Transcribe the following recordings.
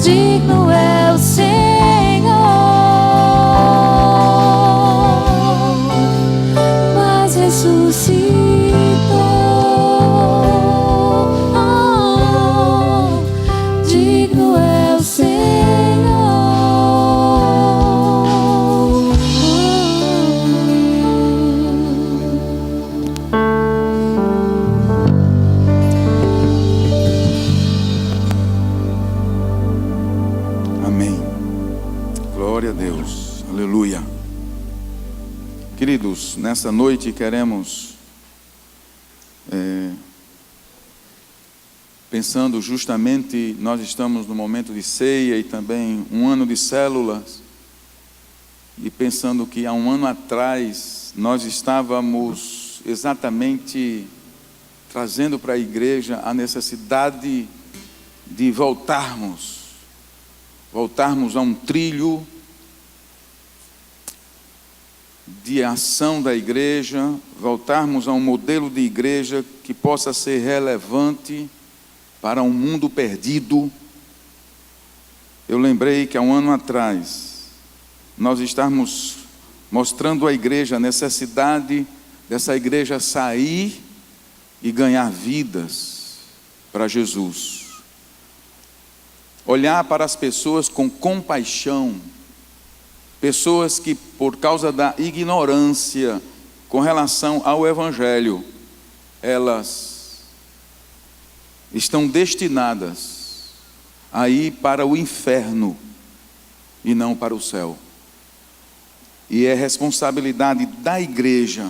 Digno é o Senhor, mas ressuscitou. Digno é o Senhor. Amém. Glória a Deus. Aleluia. Queridos, nessa noite queremos, pensando justamente, nós estamos no momento de ceia e também um ano de células, e pensando que há um ano atrás nós estávamos exatamente trazendo para a igreja a necessidade de voltarmos a um trilho de ação da igreja, voltarmos a um modelo de igreja que possa ser relevante para um mundo perdido. Eu lembrei que há um ano atrás nós estávamos mostrando à igreja a necessidade dessa igreja sair e ganhar vidas para Jesus. Olhar para as pessoas com compaixão, pessoas que por causa da ignorância com relação ao Evangelho, elas estão destinadas a ir para o inferno e não para o céu. E é responsabilidade da igreja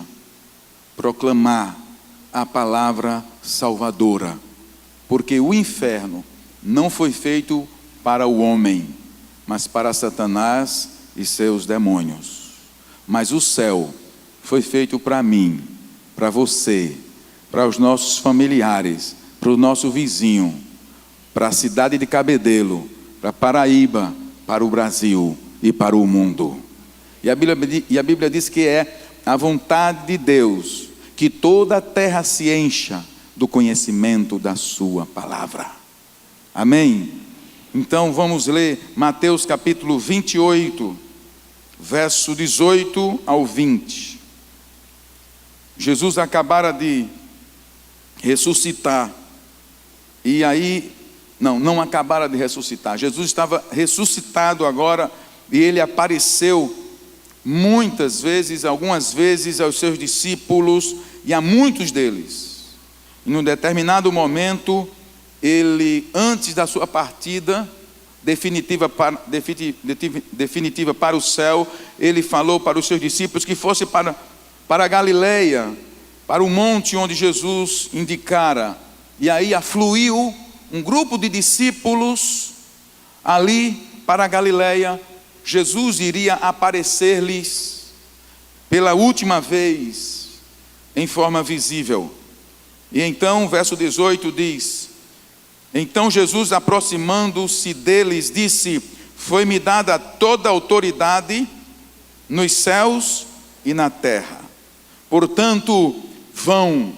proclamar a palavra salvadora, porque o inferno não foi feito para o homem, mas para Satanás e seus demônios. Mas o céu foi feito para mim, para você, para os nossos familiares, para o nosso vizinho, para a cidade de Cabedelo, para Paraíba, para o Brasil e para o mundo. E a Bíblia diz que é a vontade de Deus que toda a terra se encha do conhecimento da sua palavra. Amém? Então vamos ler Mateus capítulo 28, verso 18 ao 20. Jesus acabara de ressuscitar. E aí, não acabara de ressuscitar. Jesus estava ressuscitado agora e ele apareceu muitas vezes, algumas vezes aos seus discípulos e a muitos deles. E num determinado momento, ele, antes da sua partida definitiva para o céu, ele falou para os seus discípulos que fosse para a Galileia, para o monte onde Jesus indicara. E aí afluiu um grupo de discípulos ali para a Galileia. Jesus iria aparecer-lhes pela última vez em forma visível. E então, verso 18 diz: então Jesus, aproximando-se deles, disse: foi-me dada toda a autoridade nos céus e na terra. Portanto, vão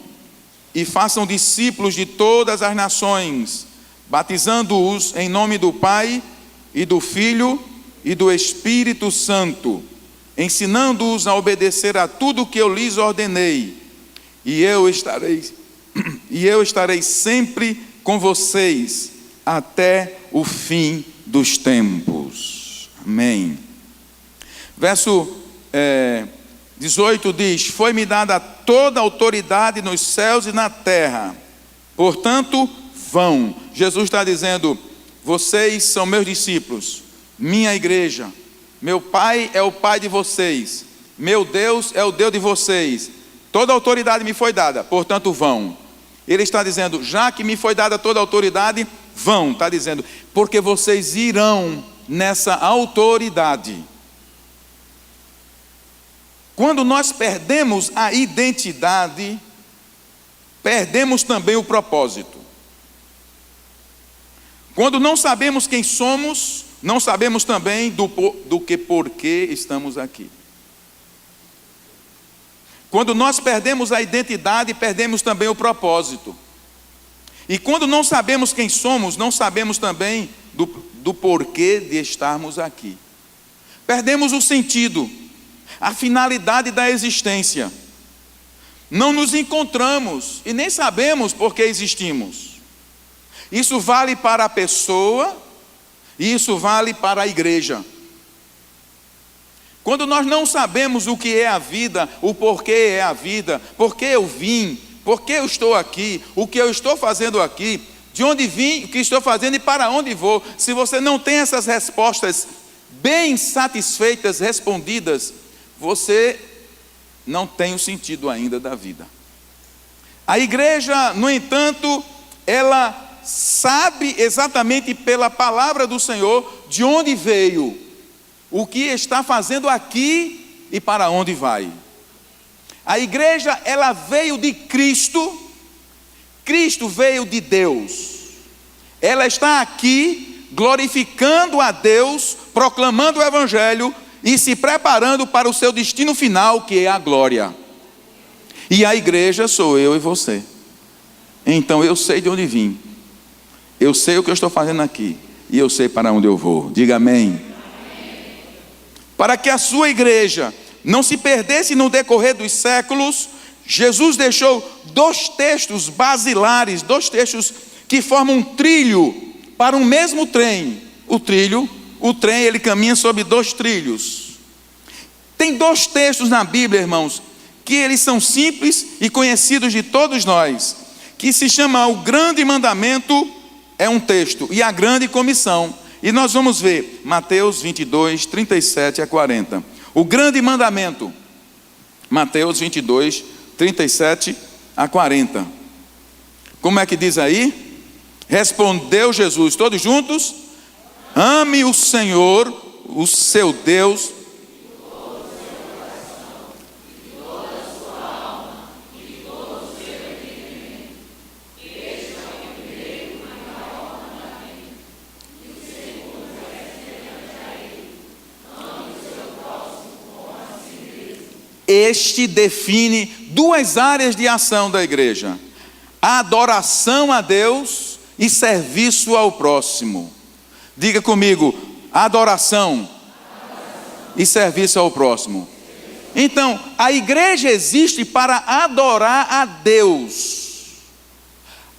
e façam discípulos de todas as nações, batizando-os em nome do Pai e do Filho e do Espírito Santo, ensinando-os a obedecer a tudo o que eu lhes ordenei. E eu estarei sempre com vocês até o fim dos tempos. Amém. Verso 18 diz: foi-me dada toda a autoridade nos céus e na terra. Portanto, vão. Jesus está dizendo: vocês são meus discípulos, minha igreja. Meu Pai é o Pai de vocês, meu Deus é o Deus de vocês. Toda a autoridade me foi dada, portanto vão. Ele está dizendo: já que me foi dada toda a autoridade, vão. Está dizendo, porque vocês irão nessa autoridade. Quando nós perdemos a identidade, perdemos também o propósito. Quando não sabemos quem somos, não sabemos também do que porquê estamos aqui. Quando nós perdemos a identidade, perdemos também o propósito. E quando não sabemos quem somos, não sabemos também do porquê de estarmos aqui. Perdemos o sentido, a finalidade da existência. Não nos encontramos e nem sabemos por que existimos. Isso vale para a pessoa e isso vale para a igreja. Quando nós não sabemos o que é a vida, o porquê é a vida, por que eu vim, por que eu estou aqui, o que eu estou fazendo aqui, de onde vim, o que estou fazendo e para onde vou. Se você não tem essas respostas bem satisfeitas, respondidas, você não tem o sentido ainda da vida. A igreja, no entanto, ela sabe exatamente pela palavra do Senhor de onde veio, o que está fazendo aqui e para onde vai. A igreja, ela veio de Cristo, Cristo veio de Deus. Ela está aqui glorificando a Deus, proclamando o Evangelho e se preparando para o seu destino final, que é a glória. E a igreja sou eu e você. Então eu sei de onde vim, eu sei o que eu estou fazendo aqui e eu sei para onde eu vou. Diga amém. Para que a sua igreja não se perdesse no decorrer dos séculos, Jesus deixou 2 textos basilares, 2 textos que formam um trilho para um mesmo trem. O trem, ele caminha sobre 2 trilhos. Tem 2 textos na Bíblia, irmãos, que eles são simples e conhecidos de todos nós, que se chama o grande mandamento, é um texto, e a grande comissão. E nós vamos ver Mateus 22, 37 a 40. O grande mandamento, Mateus 22, 37 a 40. Como é que diz aí? Respondeu Jesus, todos juntos: ame o Senhor, o seu Deus, Este define 2 áreas de ação da igreja: a adoração a Deus e serviço ao próximo. Diga comigo: adoração e serviço ao próximo. Então, a igreja existe para adorar a Deus.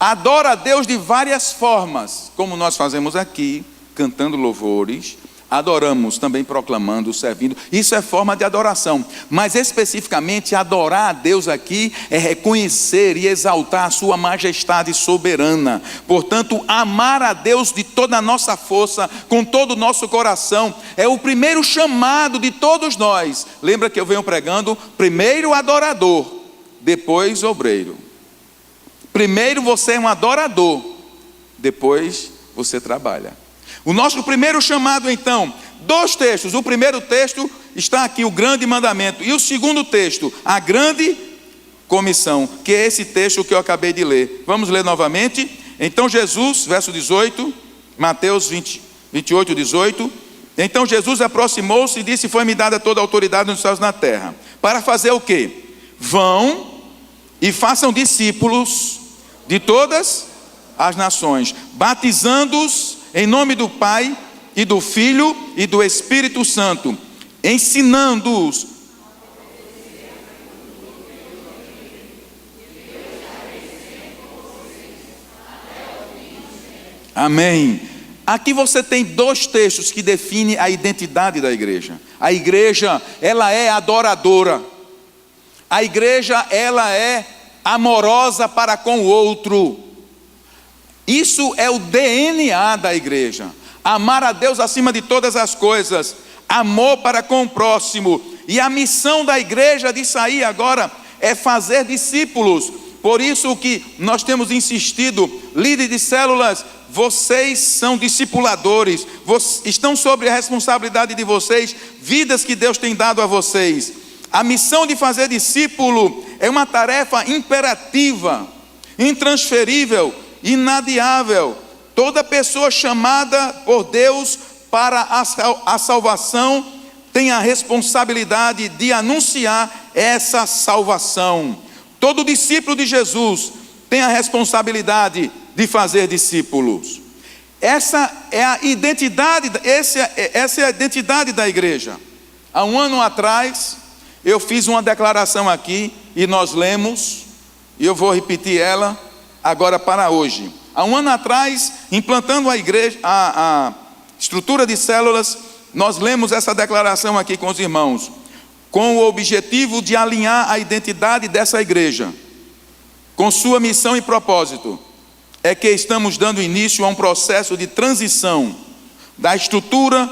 Adora a Deus de várias formas, como nós fazemos aqui, cantando louvores. Adoramos também proclamando, servindo. Isso é forma de adoração. Mas especificamente adorar a Deus aqui é reconhecer e exaltar a sua majestade soberana. Portanto, amar a Deus de toda a nossa força, com todo o nosso coração, é o primeiro chamado de todos nós. Lembra que eu venho pregando? Primeiro adorador, depois obreiro. Primeiro você é um adorador, depois você trabalha. O nosso primeiro chamado, então, 2 textos. O primeiro texto está aqui, o grande mandamento. E o segundo texto, a grande comissão, que é esse texto que eu acabei de ler. Vamos ler novamente. Então Jesus, verso 18, Mateus 28, 18. Então Jesus aproximou-se e disse: foi-me dada toda a autoridade nos céus e na terra. Para fazer o quê? Vão e façam discípulos de todas as nações, batizando-os em nome do Pai e do Filho e do Espírito Santo, ensinando-os. Amém. Aqui você tem 2 textos que definem a identidade da igreja. A igreja, ela é adoradora. A igreja, ela é amorosa para com o outro. Isso é o DNA da igreja: amar a Deus acima de todas as coisas, amor para com o próximo. E a missão da igreja de sair agora é fazer discípulos. Por isso que nós temos insistido, líderes de células, vocês são discipuladores, estão sobre a responsabilidade de vocês, vidas que Deus tem dado a vocês. A missão de fazer discípulo é uma tarefa imperativa, intransferível, inadiável. Toda pessoa chamada por Deus para a salvação tem a responsabilidade de anunciar essa salvação. Todo discípulo de Jesus tem a responsabilidade de fazer discípulos. Essa é a identidade da igreja. Há um ano atrás, eu fiz uma declaração aqui e nós lemos, e eu vou repetir ela agora para hoje. Há um ano atrás, implantando a igreja, a estrutura de células, nós lemos essa declaração aqui com os irmãos, com o objetivo de alinhar a identidade dessa igreja com sua missão e propósito. É que estamos dando início a um processo de transição da estrutura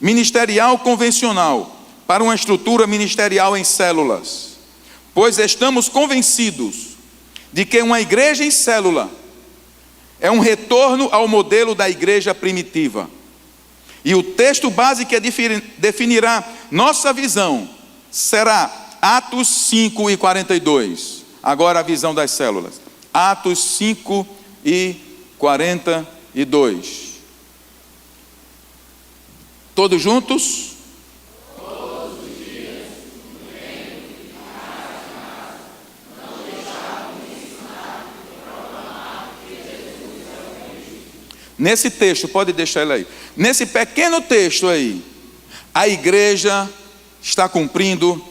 ministerial convencional para uma estrutura ministerial em células, pois estamos convencidos de que uma igreja em célula é um retorno ao modelo da igreja primitiva. E o texto base que definirá nossa visão será Atos 5 e 42. Agora a visão das células. Atos 5 e 42. Todos juntos? Nesse texto, pode deixar ele aí. Nesse pequeno texto aí, a igreja está cumprindo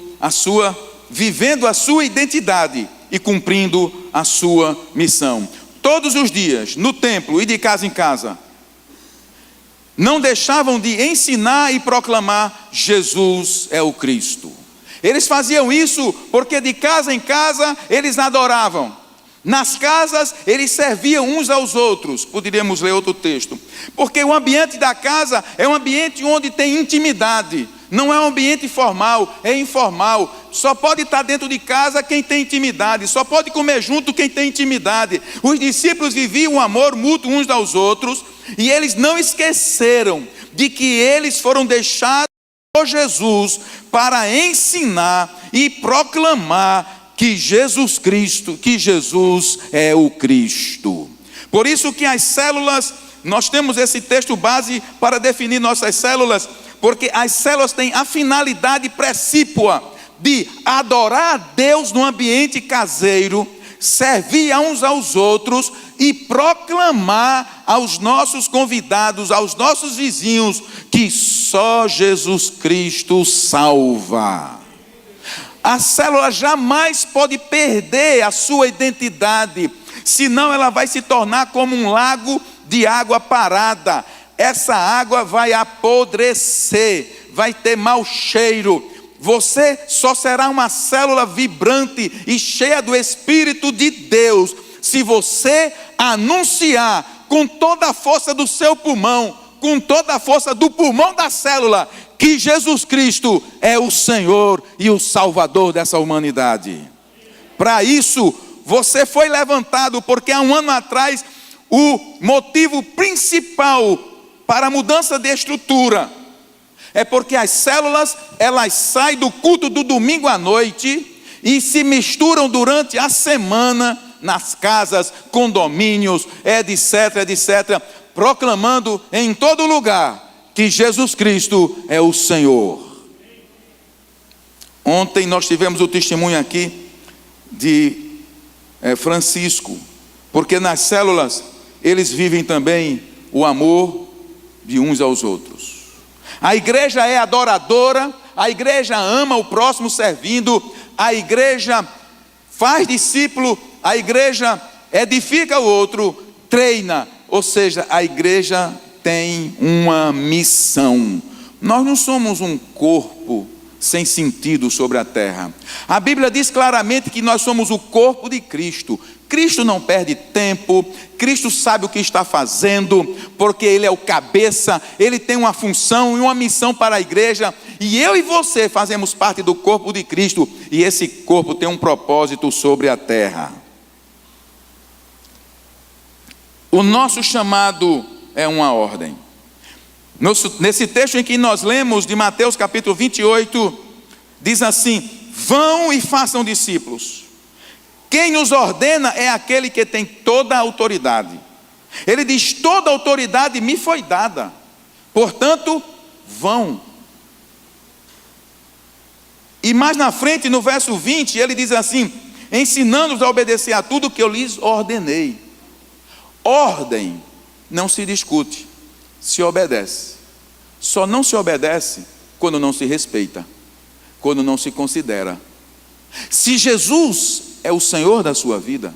vivendo a sua identidade e cumprindo a sua missão. Todos os dias, no templo e de casa em casa, não deixavam de ensinar e proclamar: Jesus é o Cristo. Eles faziam isso porque de casa em casa eles adoravam. Nas casas eles serviam uns aos outros. Poderíamos ler outro texto. Porque o ambiente da casa é um ambiente onde tem intimidade. Não é um ambiente formal, é informal. Só pode estar dentro de casa quem tem intimidade. Só pode comer junto quem tem intimidade. Os discípulos viviam um amor mútuo uns aos outros. E eles não esqueceram de que eles foram deixados por Jesus para ensinar e proclamar que Jesus é o Cristo. Por isso que as células, nós temos esse texto base para definir nossas células, porque as células têm a finalidade precípua de adorar a Deus no ambiente caseiro, servir uns aos outros e proclamar aos nossos convidados, aos nossos vizinhos, que só Jesus Cristo salva. A célula jamais pode perder a sua identidade, senão ela vai se tornar como um lago de água parada. Essa água vai apodrecer, vai ter mau cheiro. Você só será uma célula vibrante e cheia do Espírito de Deus se você anunciar com toda a força do seu pulmão, com toda a força do pulmão da célula, que Jesus Cristo é o Senhor e o Salvador dessa humanidade. Para isso, você foi levantado, porque há um ano atrás, o motivo principal para a mudança de estrutura é porque as células, elas saem do culto do domingo à noite e se misturam durante a semana nas casas, condomínios, etc., proclamando em todo lugar que Jesus Cristo é o Senhor. Ontem nós tivemos o testemunho aqui de Francisco, porque nas células eles vivem também o amor de uns aos outros. A igreja é adoradora, a igreja ama o próximo servindo, a igreja faz discípulo, a igreja edifica o outro, treina, ou seja, a igreja tem uma missão. Nós não somos um corpo sem sentido sobre a terra. A Bíblia diz claramente que nós somos o corpo de Cristo. Cristo não perde tempo, Cristo sabe o que está fazendo, porque Ele é o cabeça, Ele tem uma função e uma missão para a igreja, e eu e você fazemos parte do corpo de Cristo, e esse corpo tem um propósito sobre a terra. O nosso chamado é uma ordem. Nesse texto em que nós lemos de Mateus capítulo 28, diz assim: vão e façam discípulos. Quem nos ordena é aquele que tem toda a autoridade. Ele diz: toda a autoridade me foi dada, portanto, vão. E mais na frente, no verso 20, ele diz assim: ensinando-os a obedecer a tudo que eu lhes ordenei. Ordem não se discute, se obedece. Só não se obedece quando não se respeita, quando não se considera. Se Jesus é o Senhor da sua vida,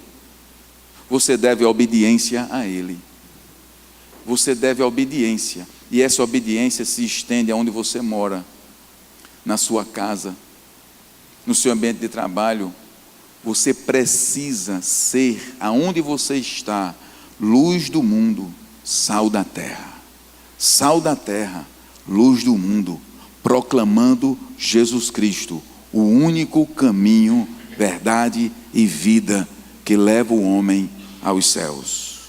você deve obediência a Ele. Você deve obediência. E essa obediência se estende aonde você mora, na sua casa, no seu ambiente de trabalho. Você precisa ser, aonde você está, luz do mundo, sal da terra. Sal da terra, luz do mundo, proclamando Jesus Cristo, o único caminho, verdade e vida que leva o homem aos céus.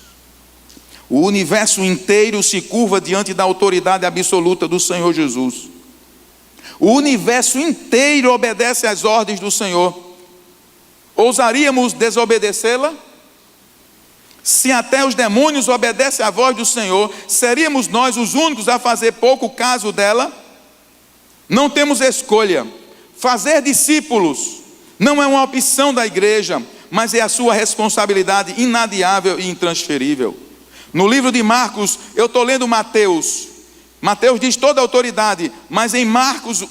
O universo inteiro se curva diante da autoridade absoluta do Senhor Jesus. O universo inteiro obedece às ordens do Senhor. Ousaríamos desobedecê-la? Se até os demônios obedecem à voz do Senhor, seríamos nós os únicos a fazer pouco caso dela? Não temos escolha. Fazer discípulos não é uma opção da igreja, mas é a sua responsabilidade inadiável e intransferível. No livro de Marcos, eu estou lendo Mateus. Mateus diz toda a autoridade, mas em Marcos,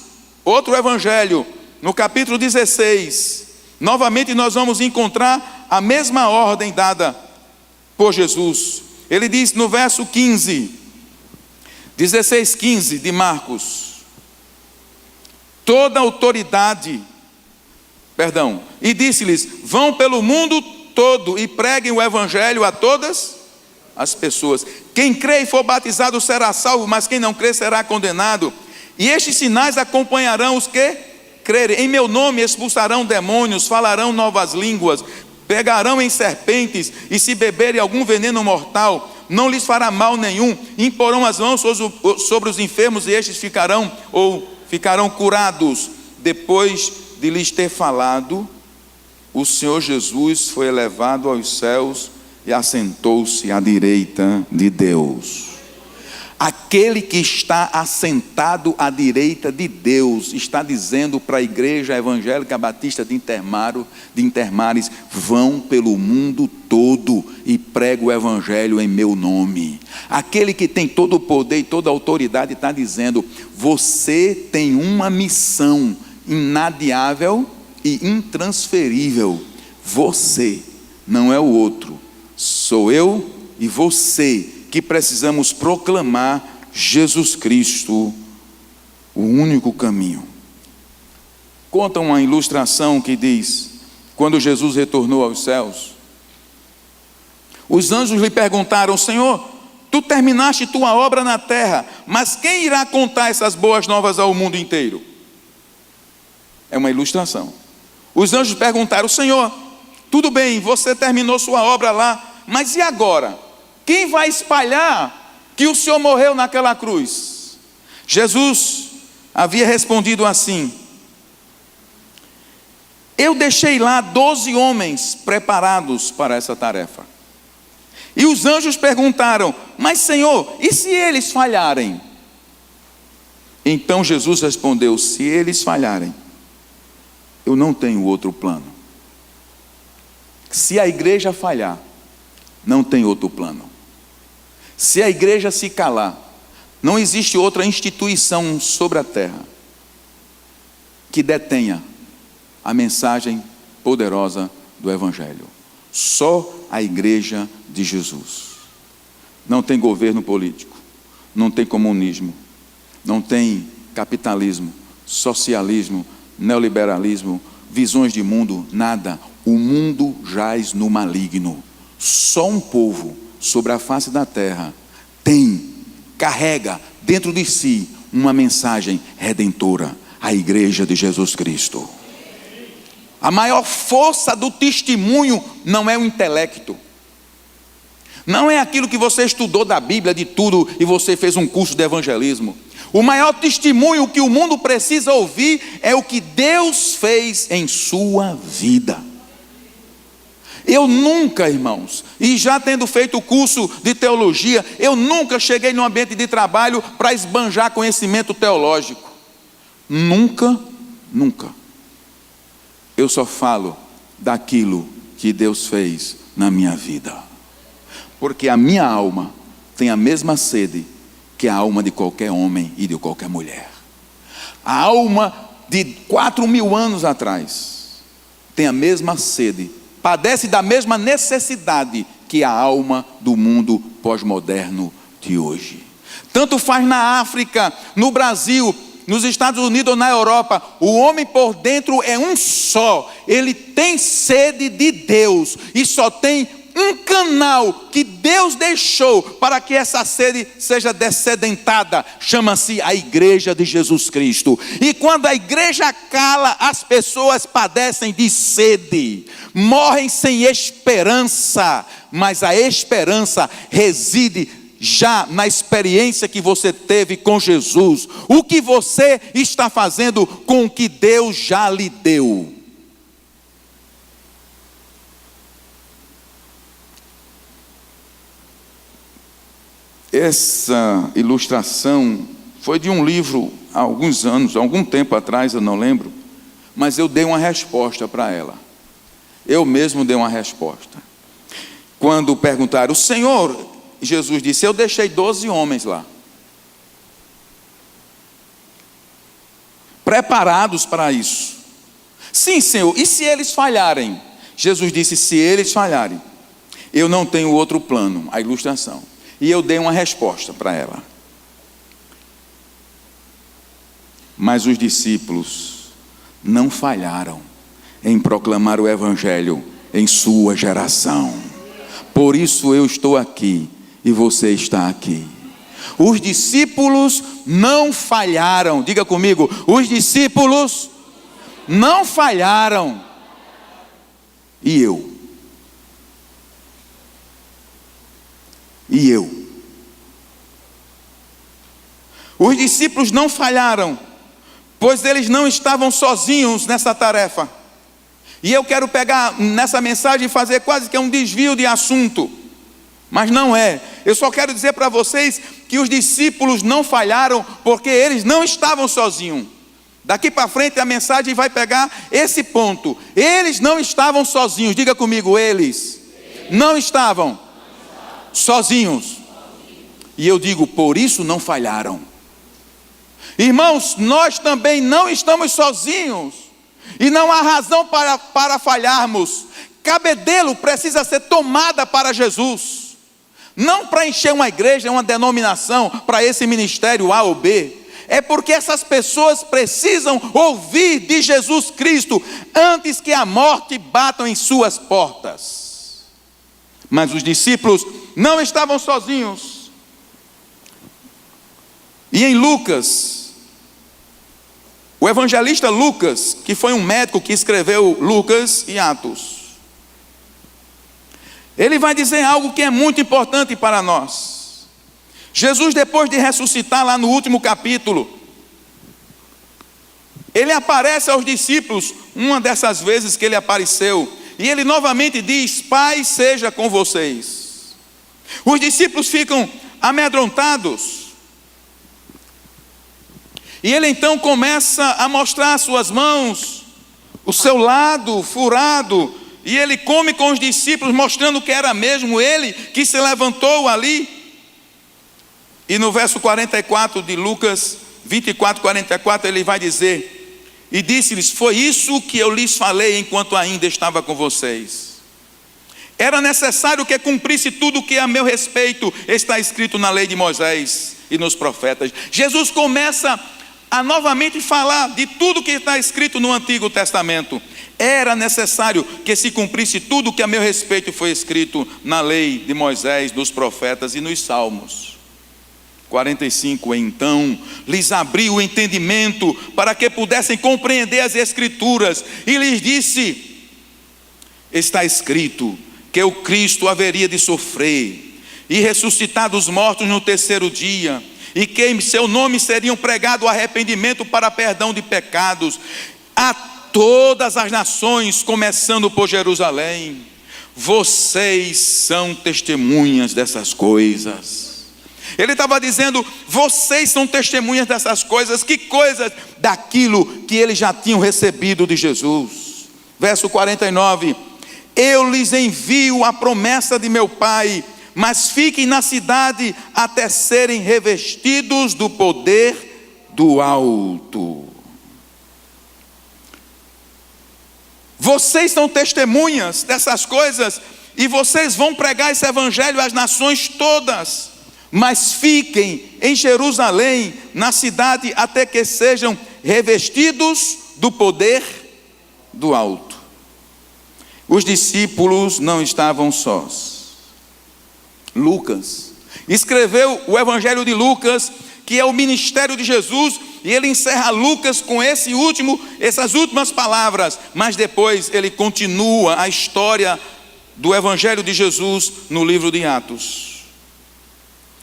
outro evangelho, no capítulo 16, novamente nós vamos encontrar a mesma ordem dada por Jesus. Ele diz no verso 15, 16:15 de Marcos: toda autoridade, e disse-lhes: vão pelo mundo todo e preguem o evangelho a todas as pessoas. Quem crê e for batizado será salvo, mas quem não crê será condenado. E estes sinais acompanharão os que crerem. Em meu nome expulsarão demônios, falarão novas línguas, pegarão em serpentes, e se beberem algum veneno mortal, não lhes fará mal nenhum. Imporão as mãos sobre os enfermos e estes ficarão curados. Depois de lhes ter falado, o Senhor Jesus foi elevado aos céus e assentou-se à direita de Deus. Aquele que está assentado à direita de Deus está dizendo para a igreja evangélica batista de Intermares: vão pelo mundo todo e prega o evangelho em meu nome. Aquele que tem todo o poder e toda a autoridade está dizendo: você tem uma missão inadiável e intransferível. Você, não é o outro, sou eu e você que precisamos proclamar Jesus Cristo, o único caminho. Conta uma ilustração que diz: quando Jesus retornou aos céus, os anjos lhe perguntaram: Senhor, tu terminaste tua obra na terra, mas quem irá contar essas boas novas ao mundo inteiro? É uma ilustração. Os anjos perguntaram: Senhor, tudo bem, você terminou sua obra lá, mas e agora? Quem vai espalhar que o Senhor morreu naquela cruz? Jesus havia respondido assim: eu deixei lá 12 homens preparados para essa tarefa. E os anjos perguntaram: mas Senhor, e se eles falharem? Então Jesus respondeu: se eles falharem, eu não tenho outro plano. Se a igreja falhar, não tem outro plano. Se a igreja se calar, não existe outra instituição sobre a terra que detenha a mensagem poderosa do evangelho. Só a igreja de Jesus. Não tem governo político, não tem comunismo, não tem capitalismo, socialismo, neoliberalismo, visões de mundo, nada. O mundo jaz no maligno. Só um povo sobre a face da terra carrega dentro de si uma mensagem redentora: a igreja de Jesus Cristo. A maior força do testemunho não é o intelecto, não é aquilo que você estudou da Bíblia, de tudo, e você fez um curso de evangelismo. O maior testemunho que o mundo precisa ouvir é o que Deus fez em sua vida. Eu nunca, irmãos, e já tendo feito o curso de teologia, eu nunca cheguei num ambiente de trabalho para esbanjar conhecimento teológico. Nunca. eu só falo daquilo que Deus fez na minha vida. Porque a minha alma tem a mesma sede que a alma de qualquer homem e de qualquer mulher. A alma de 4.000 anos atrás tem a mesma sede, padece da mesma necessidade que a alma do mundo pós-moderno de hoje. Tanto faz na África, no Brasil, nos Estados Unidos ou na Europa, o homem por dentro é um só. Ele tem sede de Deus e só tem um canal que Deus deixou para que essa sede seja descedentada. Chama-se a Igreja de Jesus Cristo. E quando a igreja cala, as pessoas padecem de sede, morrem sem esperança. Mas a esperança reside já na experiência que você teve com Jesus. O que você está fazendo com o que Deus já lhe deu? Essa ilustração foi de um livro há alguns anos, há algum tempo atrás, eu não lembro, mas eu dei uma resposta para ela. Eu mesmo dei uma resposta. Quando perguntaram, o Senhor, Jesus disse, eu deixei 12 homens lá, preparados para isso. Sim, Senhor, e se eles falharem? Jesus disse, se eles falharem, eu não tenho outro plano, a ilustração. E eu dei uma resposta para ela. Mas os discípulos não falharam em proclamar o Evangelho em sua geração. Por isso eu estou aqui e você está aqui. Os discípulos não falharam. Diga comigo, os discípulos não falharam. E eu? E eu? Os discípulos não falharam, pois eles não estavam sozinhos nessa tarefa. E eu quero pegar nessa mensagem e fazer quase que um desvio de assunto, mas não é. Eu só quero dizer para vocês que os discípulos não falharam porque eles não estavam sozinhos. Daqui para frente a mensagem vai pegar esse ponto. Eles não estavam sozinhos. Diga comigo, eles não estavam sozinhos. E eu digo, por isso não falharam. Irmãos, nós também não estamos sozinhos. E não há razão para falharmos. Cabedelo precisa ser tomada para Jesus. Não para encher uma igreja, uma denominação, para esse ministério A ou B. É porque essas pessoas precisam ouvir de Jesus Cristo antes que a morte bata em suas portas. Mas os discípulos não estavam sozinhos. E em Lucas, o evangelista Lucas, que foi um médico que escreveu Lucas e Atos, ele vai dizer algo que é muito importante para nós. Jesus, depois de ressuscitar lá no último capítulo, ele aparece aos discípulos, uma dessas vezes que ele apareceu, e ele novamente diz, Pai seja com vocês. Os discípulos ficam amedrontados. E ele então começa a mostrar as suas mãos, o seu lado furado, e ele come com os discípulos, mostrando que era mesmo ele que se levantou ali. E no verso 44 de Lucas 24, 44, ele vai dizer, e disse-lhes, foi isso que eu lhes falei enquanto ainda estava com vocês. Era necessário que cumprisse tudo o que a meu respeito está escrito na lei de Moisés e nos profetas. Jesus começa a novamente falar de tudo que está escrito no Antigo Testamento. Era necessário que se cumprisse tudo o que a meu respeito foi escrito na lei de Moisés, nos profetas e nos salmos. 45, então lhes abriu o entendimento para que pudessem compreender as Escrituras e lhes disse, está escrito que o Cristo haveria de sofrer e ressuscitar dos mortos no terceiro dia, e que em seu nome seriam pregado o arrependimento para perdão de pecados a todas as nações, começando por Jerusalém. Vocês são testemunhas dessas coisas. Ele estava dizendo, vocês são testemunhas dessas coisas. Que coisas? Daquilo que eles já tinham recebido de Jesus. Verso 49: eu lhes envio a promessa de meu Pai, mas fiquem na cidade até serem revestidos do poder do alto. Vocês são testemunhas dessas coisas, e vocês vão pregar esse evangelho às nações todas. Mas fiquem em Jerusalém, na cidade, até que sejam revestidos do poder do alto. Os discípulos não estavam sós. Lucas escreveu o evangelho de Lucas, que é o ministério de Jesus, e ele encerra Lucas com essas últimas palavras, mas depois ele continua a história do evangelho de Jesus no livro de Atos.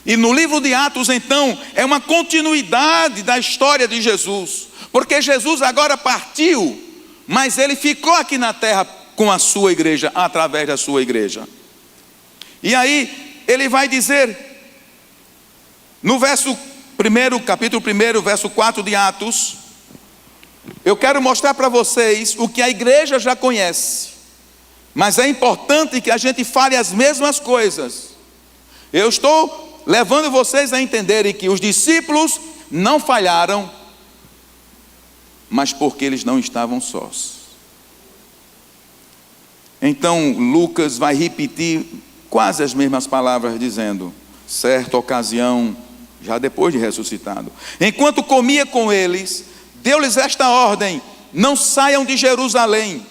E no livro de Atos, então, é uma continuidade da história de Jesus, porque Jesus agora partiu, mas ele ficou aqui na terra com a sua igreja, através da sua igreja. E aí ele vai dizer, no verso 1, capítulo 1, verso 4 de Atos, eu quero mostrar para vocês o que a igreja já conhece, mas é importante que a gente fale as mesmas coisas. Eu estou levando vocês a entenderem que os discípulos não falharam, mas porque eles não estavam sós. Então Lucas vai repetir quase as mesmas palavras, dizendo: certa ocasião, já depois de ressuscitado, enquanto comia com eles, deu-lhes esta ordem: não saiam de Jerusalém,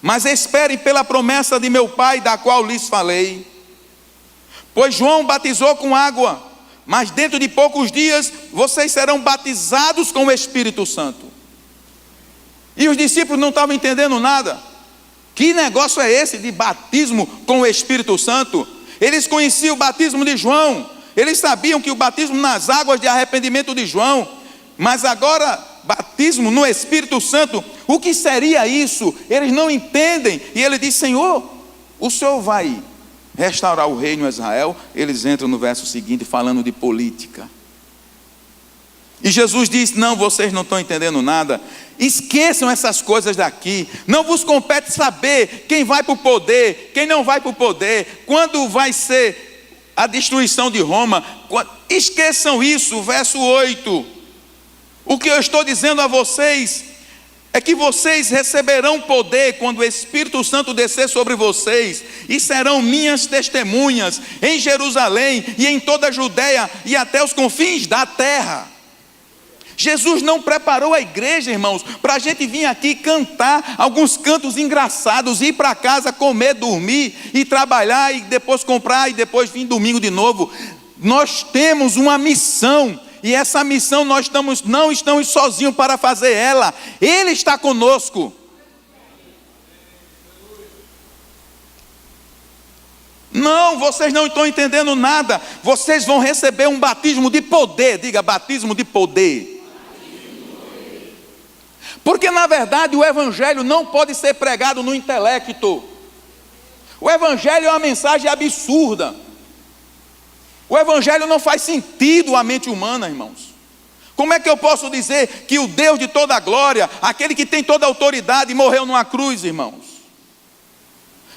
mas esperem pela promessa de meu Pai, da qual lhes falei. Pois João batizou com água, mas dentro de poucos dias vocês serão batizados com o Espírito Santo. E os discípulos não estavam entendendo nada. Que negócio é esse de batismo com o Espírito Santo? Eles conheciam o batismo de João, eles sabiam que o batismo nas águas de arrependimento de João, mas agora batismo no Espírito Santo, o que seria isso? Eles não entendem. E ele diz: Senhor, o Senhor vai restaurar o reino a Israel? Eles entram no verso seguinte falando de política. E Jesus diz: não, vocês não estão entendendo nada. Esqueçam essas coisas daqui. Não vos compete saber quem vai para o poder, quem não vai para o poder, quando vai ser a destruição de Roma. Esqueçam isso. Verso 8: o que eu estou dizendo a vocês é que vocês receberão poder quando o Espírito Santo descer sobre vocês, e serão minhas testemunhas em Jerusalém e em toda a Judeia e até os confins da terra. Jesus não preparou a igreja, irmãos, para a gente vir aqui cantar alguns cantos engraçados, ir para casa, comer, dormir e trabalhar e depois comprar e depois vir domingo de novo. Nós temos uma missão. E essa missão nós não estamos sozinhos para fazer ela. Ele está conosco. Não, vocês não estão entendendo nada. Vocês vão receber um batismo de poder. Diga: batismo de poder. Porque na verdade o evangelho não pode ser pregado no intelecto. O evangelho é uma mensagem absurda. O evangelho não faz sentido à mente humana, irmãos. Como é que eu posso dizer que o Deus de toda a glória, aquele que tem toda a autoridade, morreu numa cruz, irmãos?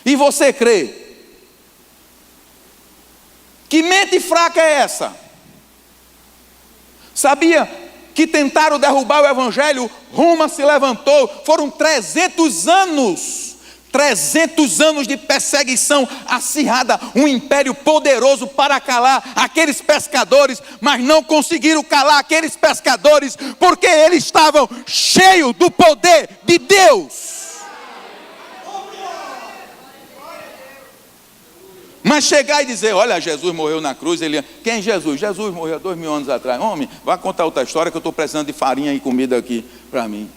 E você crê? Que mente fraca é essa? Sabia que tentaram derrubar o evangelho? Roma se levantou, foram 300 anos de perseguição acirrada, um império poderoso para calar aqueles pescadores, mas não conseguiram calar aqueles pescadores, porque eles estavam cheios do poder de Deus. Mas chegar e dizer: olha, Jesus morreu na cruz, quem é Jesus? Jesus morreu 2000 anos atrás. Homem, vai contar outra história, que eu estou precisando de farinha e comida aqui para mim.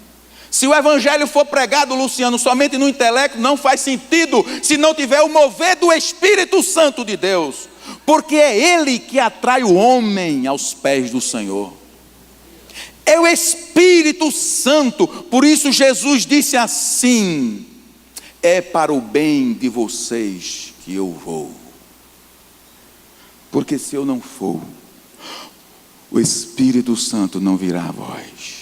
Se o evangelho for pregado, Luciano, somente no intelecto, não faz sentido se não tiver o mover do Espírito Santo de Deus, porque é Ele que atrai o homem aos pés do Senhor. É o Espírito Santo. Por isso Jesus disse assim: é para o bem de vocês que eu vou, porque se eu não for, o Espírito Santo não virá a vós.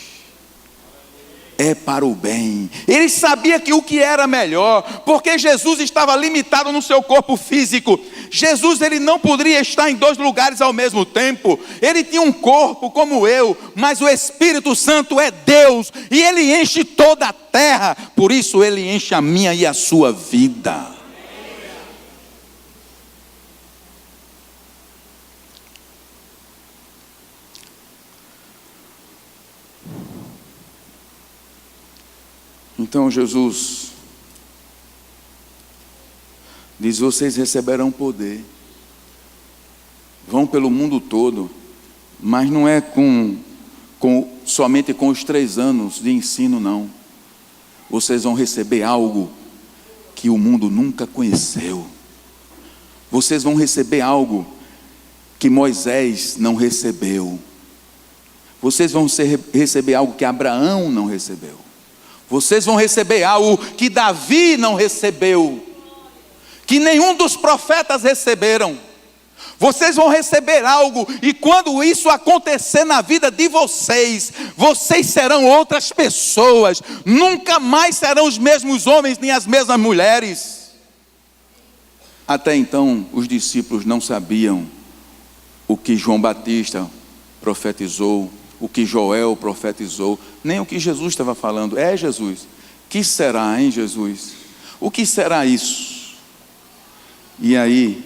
é para o bem. Ele sabia que o que era melhor, porque Jesus estava limitado no seu corpo físico. Jesus, ele não poderia estar em dois lugares ao mesmo tempo. Ele tinha um corpo como eu, mas o Espírito Santo é Deus, e ele enche toda a terra. Por isso ele enche a minha e a sua vida. Então Jesus diz: vocês receberão poder, vão pelo mundo todo, mas não é somente com os 3 anos de ensino, não. Vocês vão receber algo que o mundo nunca conheceu. Vocês vão receber algo que Moisés não recebeu. Vocês vão receber algo que Abraão não recebeu. Vocês vão receber algo que Davi não recebeu, que nenhum dos profetas receberam. Vocês vão receber algo, e quando isso acontecer na vida de vocês, vocês serão outras pessoas. Nunca mais serão os mesmos homens nem as mesmas mulheres. Até então, os discípulos não sabiam o que João Batista profetizou, o que Joel profetizou, nem o que Jesus estava falando. Jesus, que será, hein, Jesus? O que será isso? E aí,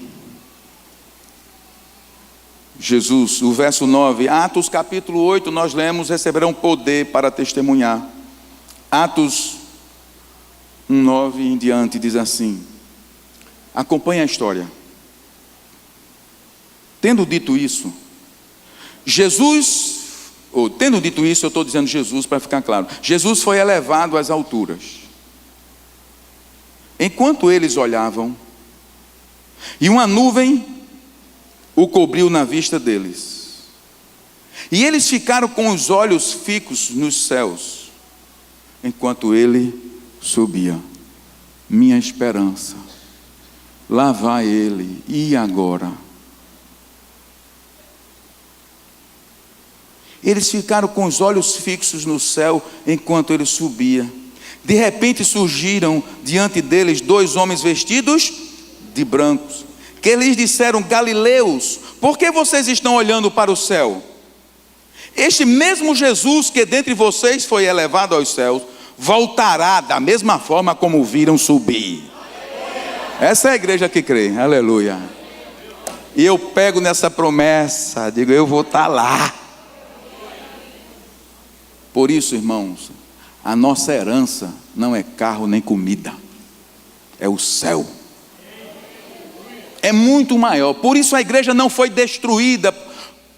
Jesus, o verso 9, Atos capítulo 8, nós lemos: receberão poder para testemunhar. Atos 1:9 em diante diz assim, acompanha a história. Tendo dito isso, eu estou dizendo Jesus para ficar claro, Jesus foi elevado às alturas. Enquanto eles olhavam, e uma nuvem o cobriu na vista deles, e eles ficaram com os olhos fixos nos céus, enquanto ele subia. Minha esperança, lá vai ele, e agora? Eles ficaram com os olhos fixos no céu enquanto ele subia. De repente surgiram diante deles 2 homens vestidos de brancos, que lhes disseram: Galileus, por que vocês estão olhando para o céu? Este mesmo Jesus que dentre vocês foi elevado aos céus, voltará da mesma forma como o viram subir. Essa é a igreja que crê, aleluia. E eu pego nessa promessa, digo, eu vou estar lá. Por isso, irmãos, a nossa herança não é carro nem comida, é o céu. É muito maior. Por isso a igreja não foi destruída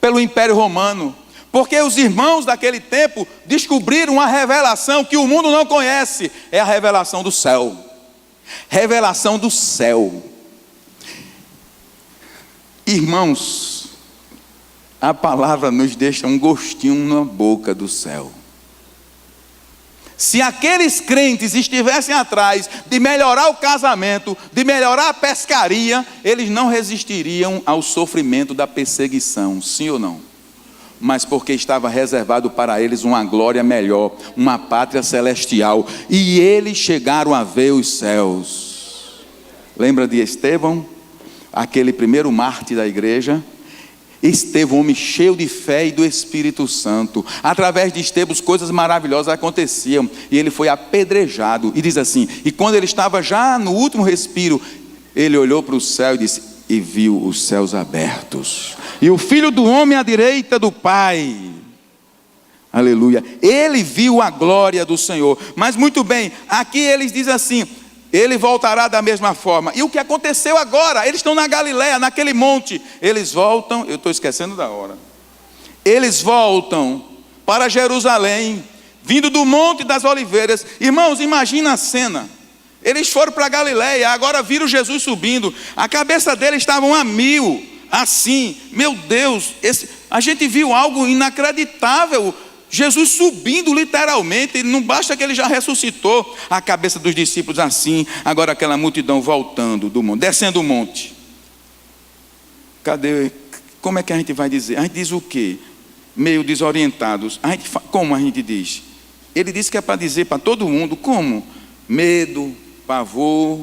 pelo Império Romano, porque os irmãos daquele tempo descobriram uma revelação que o mundo não conhece. É a revelação do céu. Revelação do céu. Irmãos, a palavra nos deixa um gostinho na boca do céu. Se aqueles crentes estivessem atrás de melhorar o casamento, de melhorar a pescaria, eles não resistiriam ao sofrimento da perseguição, sim ou não? Mas porque estava reservado para eles uma glória melhor, uma pátria celestial, e eles chegaram a ver os céus. Lembra de Estevão, aquele primeiro mártir da igreja? Estevão, homem cheio de fé e do Espírito Santo. Através de Estevão, coisas maravilhosas aconteciam, e ele foi apedrejado. E diz assim, e quando ele estava já no último respiro, ele olhou para o céu e disse, e viu os céus abertos, e o Filho do Homem à direita do Pai. Aleluia. Ele viu a glória do Senhor. Mas muito bem, aqui eles dizem assim, ele voltará da mesma forma. E o que aconteceu agora? Eles estão na Galileia, naquele monte. Eles voltam, eu estou esquecendo da hora. Eles voltam para Jerusalém, vindo do Monte das Oliveiras. Irmãos, imagina a cena. Eles foram para a Galileia, agora viram Jesus subindo. A cabeça deles estavam a 1000, assim. Meu Deus, a gente viu algo inacreditável. Jesus subindo literalmente, não basta que ele já ressuscitou. A cabeça dos discípulos assim, agora aquela multidão voltando do monte, descendo o monte. Cadê? Como é que a gente vai dizer? A gente diz o quê? Meio desorientados. Como a gente diz? ele disse que é para dizer para todo mundo como? Medo, pavor.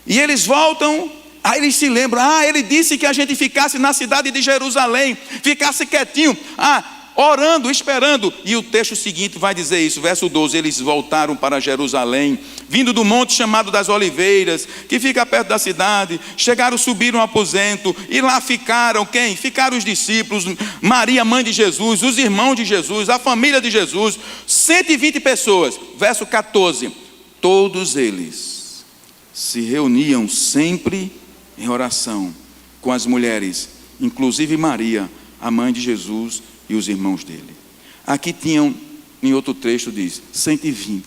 E eles voltam, aí eles se lembram, ele disse que a gente ficasse na cidade de Jerusalém, ficasse quietinho, orando, esperando. E o texto seguinte vai dizer isso, verso 12, eles voltaram para Jerusalém, vindo do monte chamado das Oliveiras, que fica perto da cidade, chegaram, subiram ao aposento, e lá ficaram, quem? Ficaram os discípulos, Maria, mãe de Jesus, os irmãos de Jesus, a família de Jesus, 120 pessoas, verso 14, todos eles se reuniam sempre em oração com as mulheres, inclusive Maria, a mãe de Jesus, e os irmãos dele. Aqui tinham, em outro trecho diz, 120.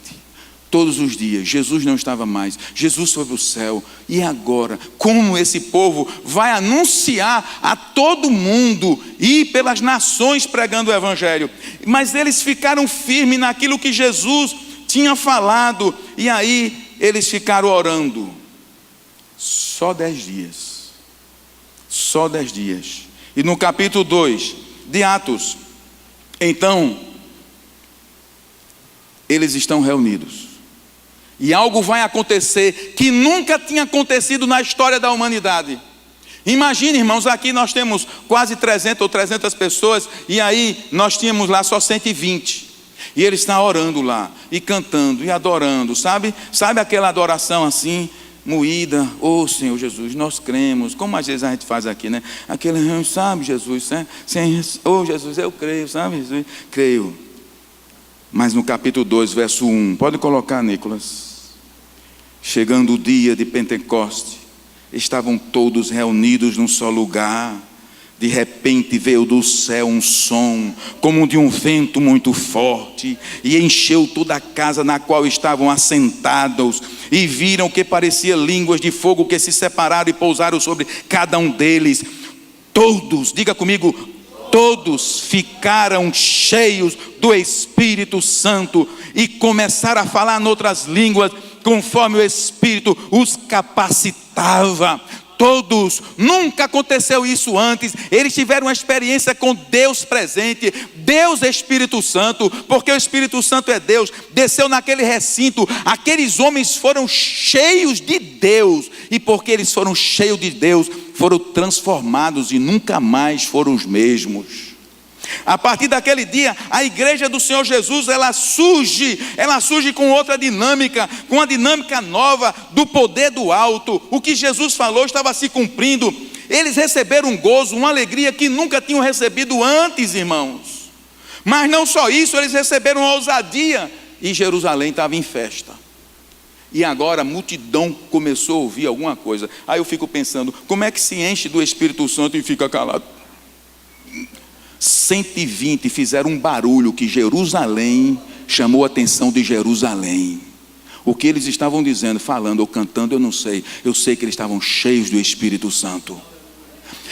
Todos os dias, Jesus não estava mais, Jesus foi para o céu. E agora, como esse povo vai anunciar a todo mundo, ir pelas nações pregando o evangelho? Mas eles ficaram firmes naquilo que Jesus tinha falado. E aí, eles ficaram orando. Só 10 dias. Só 10 dias. E no capítulo 2 de Atos, então, eles estão reunidos, e algo vai acontecer que nunca tinha acontecido na história da humanidade. Imagine, irmãos, aqui nós temos quase 300 pessoas, e aí nós tínhamos lá só 120, e eles estão orando lá, e cantando, e adorando, sabe aquela adoração assim, moída, Senhor Jesus, nós cremos, como às vezes a gente faz aqui, né? Aquele, sabe, Jesus, né? Jesus, eu creio, sabe, Jesus, creio. Mas no capítulo 2, verso 1, pode colocar, Nicolas. Chegando o dia de Pentecoste, estavam todos reunidos num só lugar. De repente veio do céu um som, como de um vento muito forte, e encheu toda a casa na qual estavam assentados, e viram que parecia línguas de fogo que se separaram e pousaram sobre cada um deles. Todos, diga comigo, todos ficaram cheios do Espírito Santo e começaram a falar em outras línguas, conforme o Espírito os capacitava. Todos, nunca aconteceu isso antes. Eles tiveram uma experiência com Deus presente, Deus Espírito Santo, porque o Espírito Santo é Deus, desceu naquele recinto, aqueles homens foram cheios de Deus, e porque eles foram cheios de Deus, foram transformados e nunca mais foram os mesmos. A partir daquele dia, a igreja do Senhor Jesus, ela surge com outra dinâmica, com uma dinâmica nova do poder do alto. O que Jesus falou estava se cumprindo. Eles receberam um gozo, uma alegria que nunca tinham recebido antes, irmãos. Mas não só isso, eles receberam uma ousadia, e Jerusalém estava em festa. E agora a multidão começou a ouvir alguma coisa. Aí eu fico pensando, como é que se enche do Espírito Santo e fica calado? 120 fizeram um barulho que Jerusalém chamou a atenção de Jerusalém. O que eles estavam dizendo, falando ou cantando, eu não sei. Eu sei que eles estavam cheios do Espírito Santo.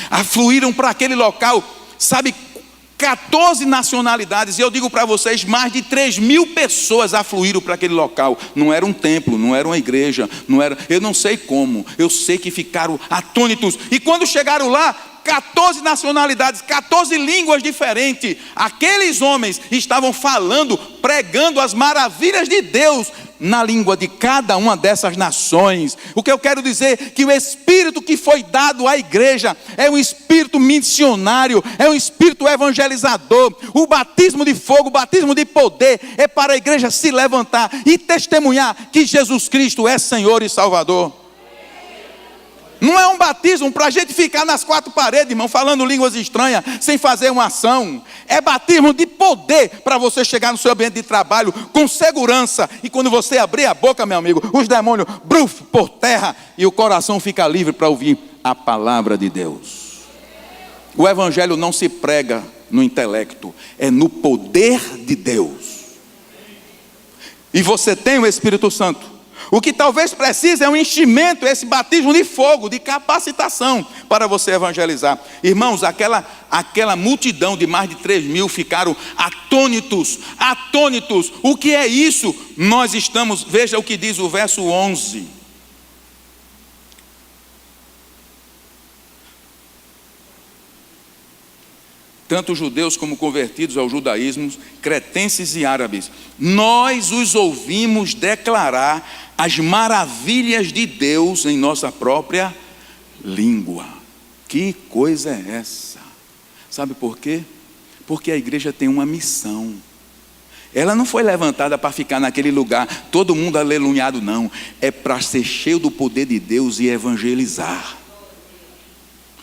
Afluíram para aquele local, sabe, 14 nacionalidades. E eu digo para vocês, mais de 3.000 pessoas afluíram para aquele local. Não era um templo, não era uma igreja, não era, eu não sei como. Eu sei que ficaram atônitos. E quando chegaram lá, 14 nacionalidades, 14 línguas diferentes. Aqueles homens estavam falando, pregando as maravilhas de Deus na língua de cada uma dessas nações. O que eu quero dizer, que o Espírito que foi dado à igreja é um Espírito missionário, é um Espírito evangelizador. O batismo de fogo, o batismo de poder é para a igreja se levantar e testemunhar que Jesus Cristo é Senhor e Salvador. Não é um batismo para a gente ficar nas quatro paredes, irmão, falando línguas estranhas, sem fazer uma ação. É batismo de poder para você chegar no seu ambiente de trabalho com segurança. E quando você abrir a boca, meu amigo, os demônios, bruf, por terra, e o coração fica livre para ouvir a palavra de Deus. O evangelho não se prega no intelecto, é no poder de Deus. E você tem o Espírito Santo. O que talvez precise é um enchimento, esse batismo de fogo, de capacitação para você evangelizar. Irmãos, aquela multidão de mais de 3.000 ficaram atônitos. O que é isso? Nós estamos, veja o que diz o verso 11. tanto judeus como convertidos ao judaísmo, cretenses e árabes, nós os ouvimos declarar as maravilhas de Deus em nossa própria língua. Que coisa é essa? Sabe por quê? Porque a igreja tem uma missão. Ela não foi levantada para ficar naquele lugar, todo mundo aleluiado, não. É para ser cheio do poder de Deus e evangelizar.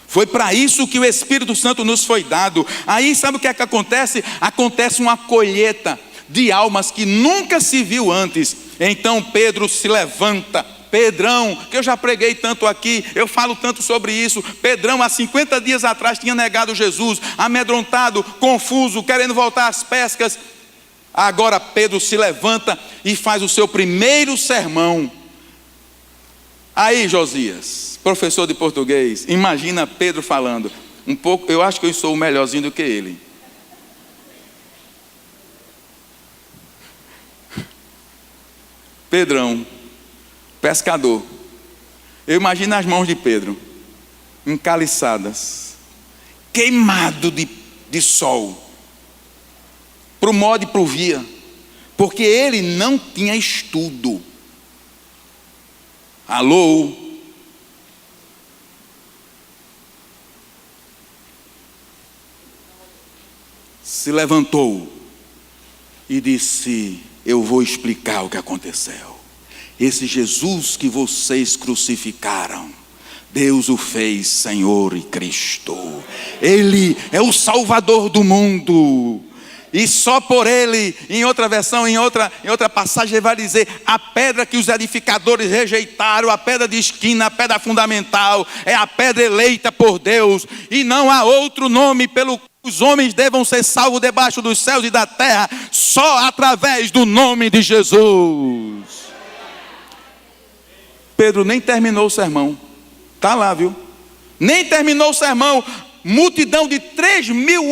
Foi para isso que o Espírito Santo nos foi dado. Aí sabe o que é que acontece? Acontece uma colheita de almas que nunca se viu antes. Então Pedro se levanta. Pedrão, que eu já preguei tanto aqui, eu falo tanto sobre isso. Pedrão, há 50 dias atrás, tinha negado Jesus, amedrontado, confuso, querendo voltar às pescas. Agora Pedro se levanta e faz o seu primeiro sermão. Aí, Josias, professor de português, imagina Pedro falando. Um pouco, eu acho que eu sou o melhorzinho do que ele. Pedrão, pescador. Eu imagino as mãos de Pedro, encaliçadas, queimado de sol. Para o modo provia, porque ele não tinha estudo. Alô? Se levantou e disse: eu vou explicar o que aconteceu. Esse Jesus que vocês crucificaram, Deus o fez Senhor e Cristo. Ele é o Salvador do mundo. E só por ele, em outra versão, em outra passagem, ele vai dizer: a pedra que os edificadores rejeitaram, a pedra de esquina, a pedra fundamental, é a pedra eleita por Deus. E não há outro nome pelo qual os homens devam ser salvos debaixo dos céus e da terra, só através do nome de Jesus. Pedro nem terminou o sermão. Está lá, viu? Nem terminou o sermão. Multidão de 3.000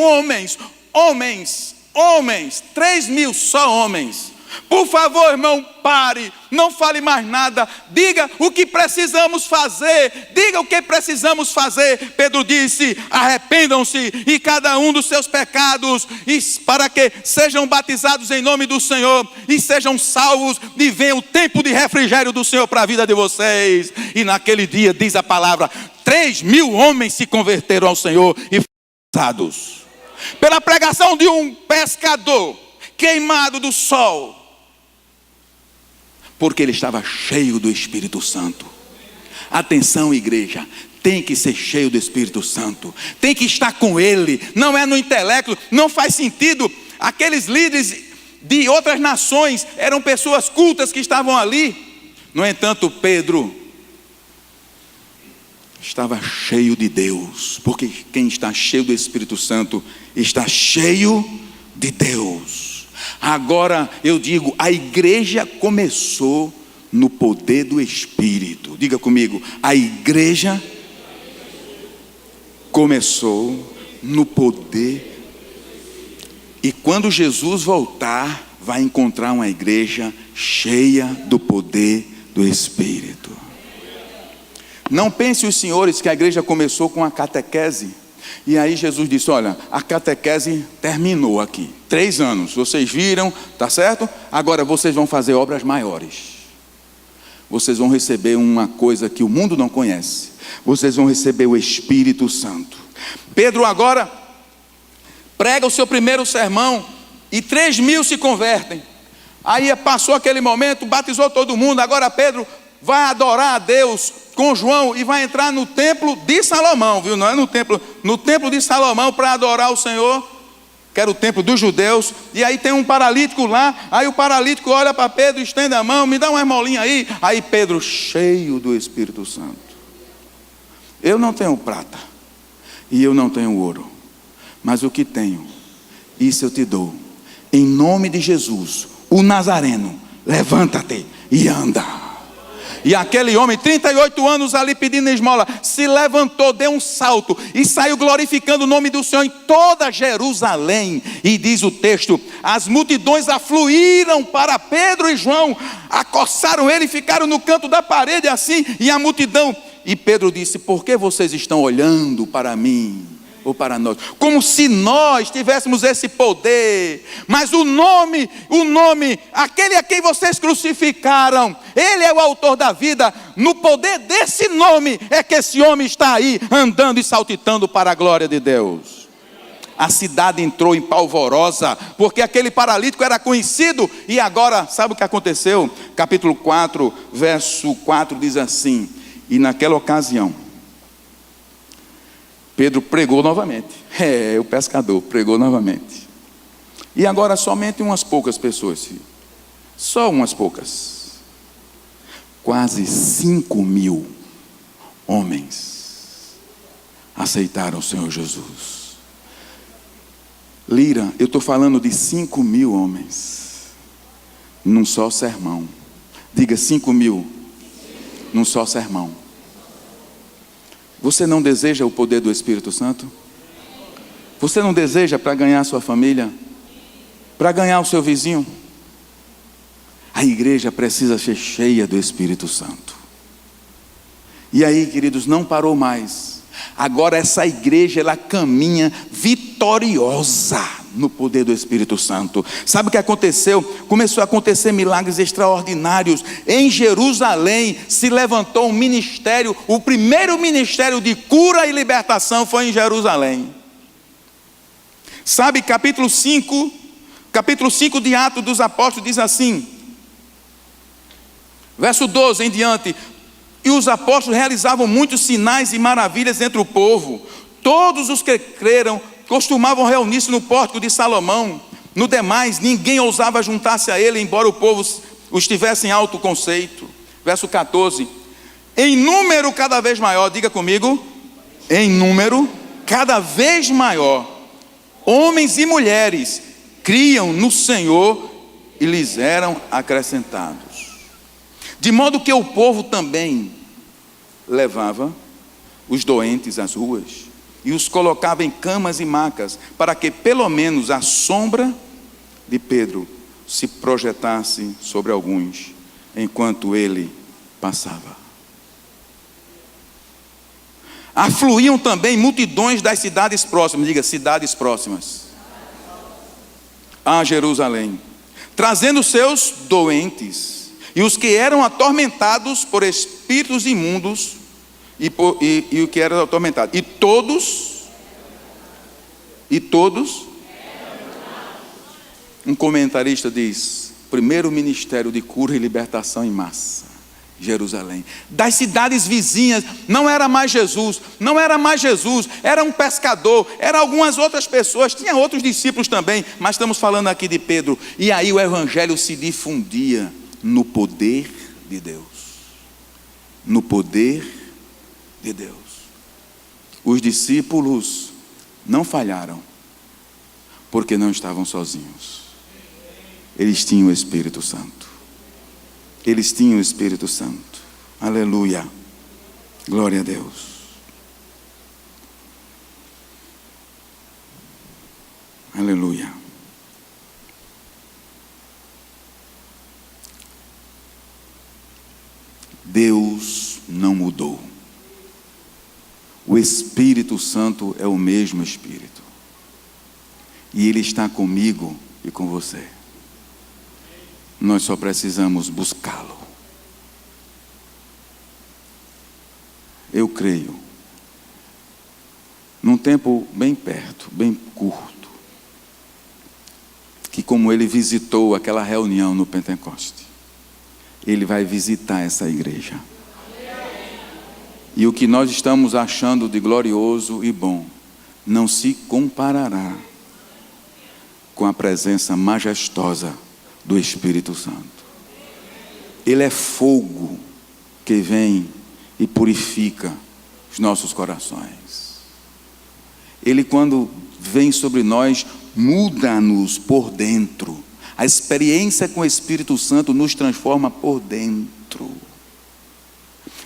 homens, 3.000 só homens. Por favor, irmão, pare, não fale mais nada, diga o que precisamos fazer, Pedro disse: arrependam-se e cada um dos seus pecados, para que sejam batizados em nome do Senhor e sejam salvos, e venha o tempo de refrigério do Senhor para a vida de vocês. E naquele dia, diz a palavra, 3.000 homens se converteram ao Senhor e foram batizados. Pela pregação de um pescador queimado do sol, porque ele estava cheio do Espírito Santo. Atenção, igreja, tem que ser cheio do Espírito Santo, tem que estar com ele, não é no intelecto. Não faz sentido. Aqueles líderes de outras nações eram pessoas cultas que estavam ali. No entanto, Pedro estava cheio de Deus, porque quem está cheio do Espírito Santo está cheio de Deus. Agora eu digo, a igreja começou no poder do Espírito. Diga comigo, a igreja começou no poder. E quando Jesus voltar, vai encontrar uma igreja cheia do poder do Espírito. Não pense os senhores que a igreja começou com a catequese. E aí Jesus disse: olha, a catequese terminou aqui, 3 anos, vocês viram, tá certo? Agora vocês vão fazer obras maiores. Vocês vão receber uma coisa que o mundo não conhece. Vocês vão receber o Espírito Santo. Pedro agora prega o seu primeiro sermão e 3.000 se convertem. Aí passou aquele momento, batizou todo mundo. Agora Pedro vai adorar a Deus com João e vai entrar no templo de Salomão, viu? Não é no templo de Salomão, para adorar o Senhor, que era o templo dos judeus. E aí tem um paralítico lá. Aí o paralítico olha para Pedro, estende a mão: me dá uma esmolinha aí. Aí Pedro, cheio do Espírito Santo: eu não tenho prata e eu não tenho ouro, mas o que tenho, isso eu te dou. Em nome de Jesus, o Nazareno, levanta-te e anda. E aquele homem, 38 anos ali pedindo esmola, se levantou, deu um salto e saiu glorificando o nome do Senhor em toda Jerusalém. E diz o texto: as multidões afluíram para Pedro e João, acossaram ele e ficaram no canto da parede assim. E a multidão, e Pedro disse: por que vocês estão olhando para mim? ou para nós, como se nós tivéssemos esse poder. Mas o nome, aquele a quem vocês crucificaram, ele é o autor da vida. No poder desse nome é que esse homem está aí, andando e saltitando para a glória de Deus. A cidade entrou em polvorosa, porque aquele paralítico era conhecido. E agora, sabe o que aconteceu? Capítulo 4, verso 4 diz assim: e naquela ocasião Pedro pregou novamente. O pescador pregou novamente. E agora somente umas poucas pessoas, filho. Só umas poucas. Quase 5.000 homens aceitaram o Senhor Jesus. Lira, eu estou falando de 5.000 homens num só sermão. Diga 5.000 num só sermão. Você não deseja o poder do Espírito Santo? Você não deseja para ganhar sua família? Para ganhar o seu vizinho? A igreja precisa ser cheia do Espírito Santo. E aí, queridos, não parou mais. Agora essa igreja, ela caminha vitoriosa no poder do Espírito Santo. Sabe o que aconteceu? Começou a acontecer milagres extraordinários. Em Jerusalém se levantou um ministério. O primeiro ministério de cura e libertação foi em Jerusalém. Sabe, capítulo 5 de Atos dos Apóstolos diz assim, verso 12 em diante: e os apóstolos realizavam muitos sinais e maravilhas entre o povo. Todos os que creram costumavam reunir-se no pórtico de Salomão. No demais, ninguém ousava juntar-se a ele, embora o povo os tivesse em alto conceito. Verso 14: em número cada vez maior, diga comigo, em número cada vez maior, homens e mulheres criam no Senhor e lhes eram acrescentados. De modo que o povo também levava os doentes às ruas e os colocava em camas e macas, para que pelo menos a sombra de Pedro se projetasse sobre alguns, enquanto ele passava. Afluíam também multidões das cidades próximas, diga cidades próximas, a Jerusalém, trazendo seus doentes, e os que eram atormentados por espíritos imundos, e o que eram atormentados, e todos, um comentarista diz, primeiro ministério de cura e libertação em massa, Jerusalém. Das cidades vizinhas, não era mais Jesus, era um pescador, eram algumas outras pessoas, tinha outros discípulos também, mas estamos falando aqui de Pedro. E aí o evangelho se difundia no poder de Deus. No poder de Deus. Os discípulos não falharam, porque não estavam sozinhos. Eles tinham o Espírito Santo. Eles tinham o Espírito Santo. Aleluia. Glória a Deus. Aleluia. Deus não mudou. O Espírito Santo é o mesmo Espírito. E Ele está comigo e com você. Nós só precisamos buscá-lo. Eu creio, num tempo bem perto, bem curto, que como Ele visitou aquela reunião no Pentecoste, Ele vai visitar essa igreja. E o que nós estamos achando de glorioso e bom não se comparará com a presença majestosa do Espírito Santo. Ele é fogo que vem e purifica os nossos corações. Ele, quando vem sobre nós, muda-nos por dentro. A experiência com o Espírito Santo nos transforma por dentro.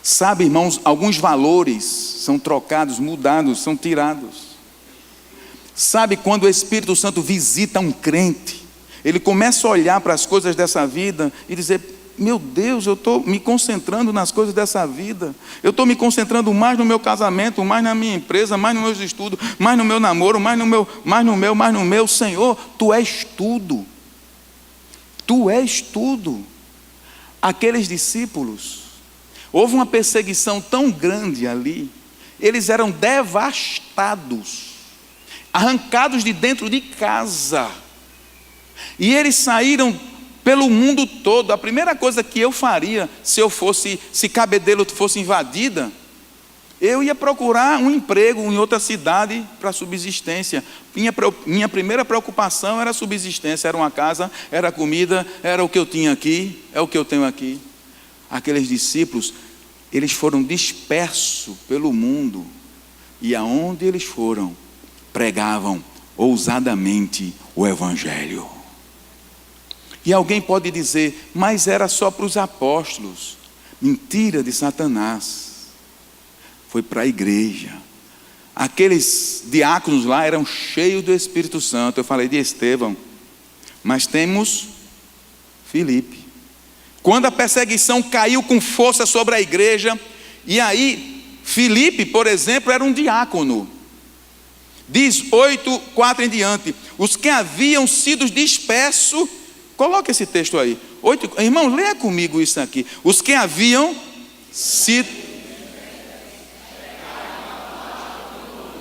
Sabe, irmãos, alguns valores são trocados, mudados, são tirados. Sabe, quando o Espírito Santo visita um crente, ele começa a olhar para as coisas dessa vida e dizer, meu Deus, eu estou me concentrando nas coisas dessa vida. Eu estou me concentrando mais no meu casamento, mais na minha empresa, mais nos meus estudos, mais no meu namoro, mais no meu. Senhor, Tu és tudo. Tu és tudo. Aqueles discípulos, houve uma perseguição tão grande ali, eles eram devastados, arrancados de dentro de casa, e eles saíram pelo mundo todo. A primeira coisa que eu faria, se Cabedelo fosse invadida, eu ia procurar um emprego em outra cidade para subsistência. Minha primeira preocupação era a subsistência, era uma casa, era comida, era o que eu tinha aqui, é o que eu tenho aqui. Aqueles discípulos, eles foram dispersos pelo mundo, e aonde eles foram, pregavam ousadamente o Evangelho. E alguém pode dizer, mas era só para os apóstolos. Mentira de Satanás. Foi para a igreja. Aqueles diáconos lá eram cheios do Espírito Santo. Eu falei de Estevão, mas temos Filipe. Quando a perseguição caiu com força sobre a igreja, e aí Filipe, por exemplo, era um diácono. Diz 8:4 em diante, os que haviam sido dispersos. Coloque esse texto aí. Irmão, leia comigo isso aqui. Os que haviam sido...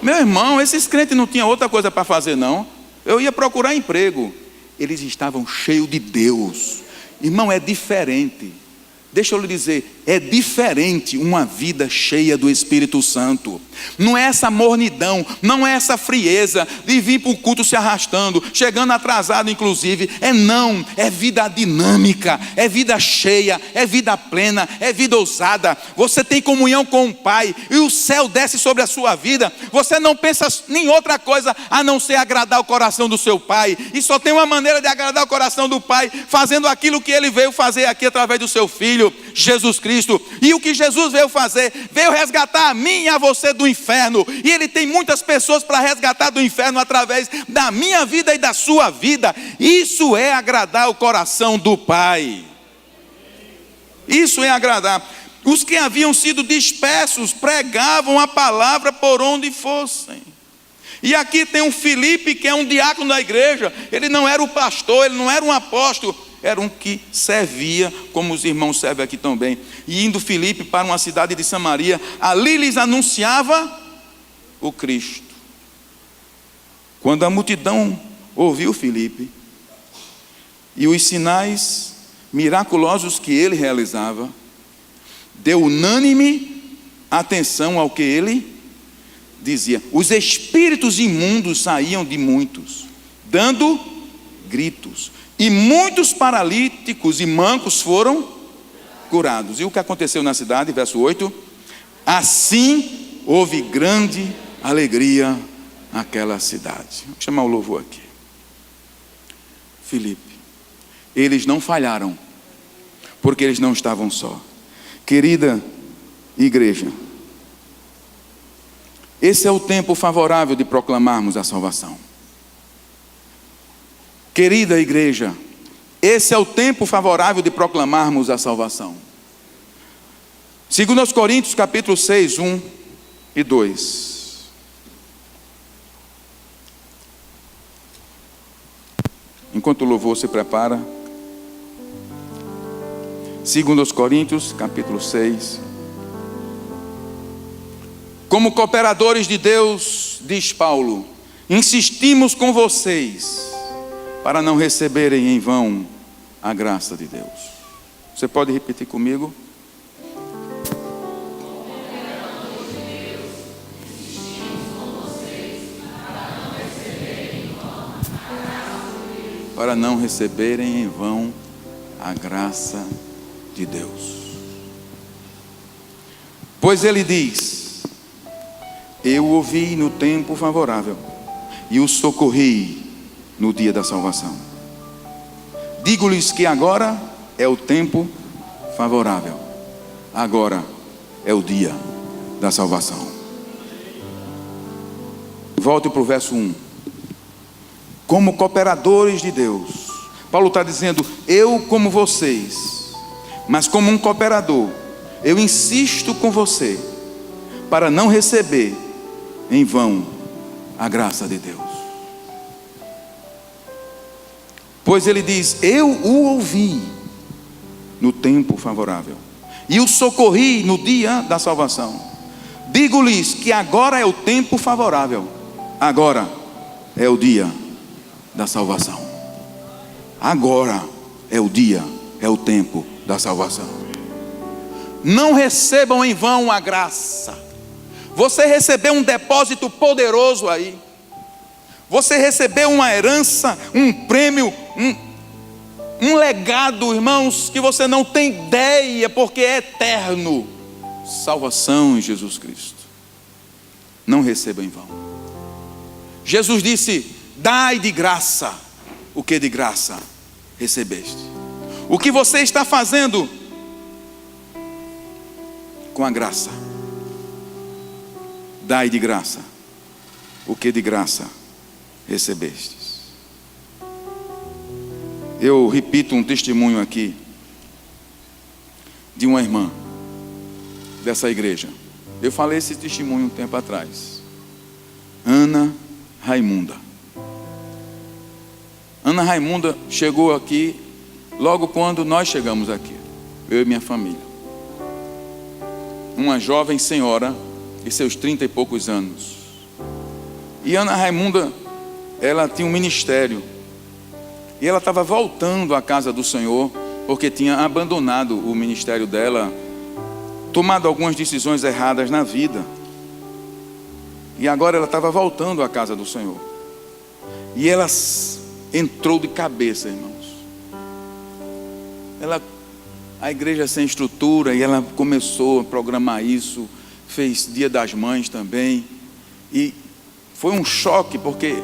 Meu irmão, esses crentes não tinham outra coisa para fazer, não. Eu ia procurar emprego. Eles estavam cheios de Deus. Irmão, é diferente. Deixa eu lhe dizer, é diferente uma vida cheia do Espírito Santo. Não é essa mornidão, não é essa frieza de vir para o culto se arrastando, chegando atrasado inclusive. É vida dinâmica, é vida cheia, é vida plena, é vida ousada. Você tem comunhão com o Pai e o céu desce sobre a sua vida. Você não pensa em outra coisa a não ser agradar o coração do seu Pai. E só tem uma maneira de agradar o coração do Pai, fazendo aquilo que Ele veio fazer aqui através do seu Filho, Jesus Cristo. E o que Jesus veio fazer? Veio resgatar a mim e a você do inferno. E Ele tem muitas pessoas para resgatar do inferno através da minha vida e da sua vida. Isso é agradar o coração do Pai. Isso é agradar. Os que haviam sido dispersos pregavam a palavra por onde fossem. E aqui tem um Filipe, que é um diácono da igreja. Ele não era o pastor, ele não era um apóstolo, era um que servia, como os irmãos servem aqui também. E indo Filipe para uma cidade de Samaria, ali lhes anunciava o Cristo. Quando a multidão ouviu Filipe e os sinais miraculosos que ele realizava, deu unânime atenção ao que ele dizia. Os espíritos imundos saíam de muitos, dando gritos. E muitos paralíticos e mancos foram curados. E o que aconteceu na cidade? Verso 8. Assim houve grande alegria naquela cidade. Vou chamar o louvor aqui. Filipe. Eles não falharam, porque eles não estavam só. Querida igreja, esse é o tempo favorável de proclamarmos a salvação. Querida igreja, esse é o tempo favorável de proclamarmos a salvação. 2 Coríntios capítulo 6, 1 e 2. Enquanto o louvor se prepara, 2 Coríntios capítulo 6. Como cooperadores de Deus, diz Paulo, insistimos com vocês para não receberem em vão a graça de Deus. Você pode repetir comigo? Para não receberem em vão a graça de Deus. Pois ele diz: eu ouvi no tempo favorável e o socorri no dia da salvação. Digo-lhes que agora é o tempo favorável. Agora é o dia da salvação. Volte para o verso 1. Como cooperadores de Deus. Paulo está dizendo, eu como vocês Mas como um cooperador, eu insisto com você para não receber em vão a graça de Deus. Pois ele diz: eu o ouvi no tempo favorável e o socorri no dia da salvação. Digo-lhes que agora é o tempo favorável, agora é o dia da salvação. Agora é o dia, é o tempo da salvação. Não recebam em vão a graça. Você recebeu um depósito poderoso aí. Você recebeu uma herança, um prêmio, um legado, irmãos, que você não tem ideia, porque é eterno. Salvação em Jesus Cristo. Não receba em vão. Jesus disse: dai de graça o que de graça recebeste. O que você está fazendo com a graça? Dai de graça o que de graça recebestes. Eu repito um testemunho aqui de uma irmã dessa igreja. Eu falei esse testemunho um tempo atrás. Ana Raimunda. Ana Raimunda chegou aqui logo quando nós chegamos aqui, eu e minha família. Uma jovem senhora de seus 30 e poucos anos. E Ana Raimunda, ela tinha um ministério. E ela estava voltando à casa do Senhor, porque tinha abandonado o ministério dela, tomado algumas decisões erradas na vida. E agora ela estava voltando à casa do Senhor. E ela entrou de cabeça, irmãos. A igreja sem estrutura, e ela começou a programar isso, fez Dia das Mães também. E foi um choque, porque